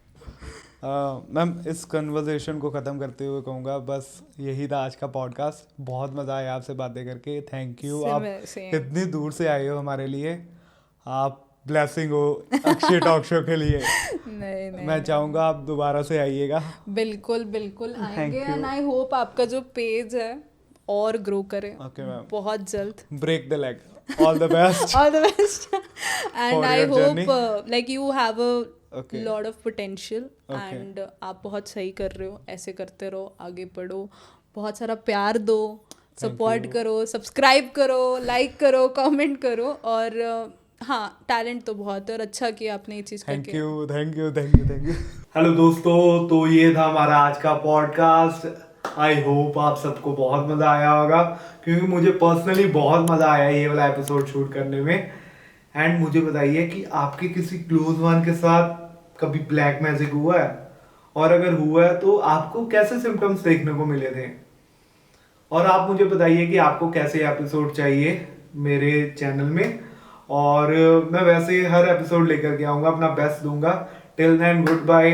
मैम इस कन्वर्सेशन को ख़त्म करते हुए कहूँगा बस यही था आज का पॉडकास्ट। बहुत मज़ा आया आपसे बातें करके, थैंक यू। आप इतनी दूर से आए हो हमारे लिए, आप ब्लेसिंग हो अक्षय टॉक शो के लिए।
नहीं
मैं चाहूँगा आप दोबारा से आइएगा।
बिल्कुल बिल्कुल आएंगे, एंड आई होप आपका जो पेज है और ग्रो करे
ओके मैम,
बहुत जल्द।
Break the leg, all the best.
All the best. And
For
I
your
hope
journey.
like you have a
Okay.
lot of potential.
Okay.
And आप बहुत सही कर रहे हो, ऐसे करते रहो, आगे बढ़ो, बहुत सारा प्यार दो, सपोर्ट करो, सब्सक्राइब करो, लाइक करो, कमेंट करो, और हाँ टैलेंट तो बहुत है और अच्छा किया आपने ये चीज़
थैंक
करके।
You thank you thank you thank you. Hello दोस्तों, तो ये था हमारा आज का पॉडकास्ट। आई होप आप सबको बहुत मज़ा आया होगा, क्योंकि मुझे पर्सनली बहुत मज़ा आया ये वाला एपिसोड शूट करने में। एंड मुझे बताइए कि आपके किसी क्लोज वन के साथ कभी ब्लैक मैजिक हुआ है, और अगर हुआ है तो आपको कैसे सिम्टम्स देखने को मिले थे, और आप मुझे बताइए कि आपको कैसे एपिसोड चाहिए मेरे चैनल में, और मैं वैसे हर एपिसोड लेकर के आऊँगा, अपना बेस्ट दूंगा। Till then good bye.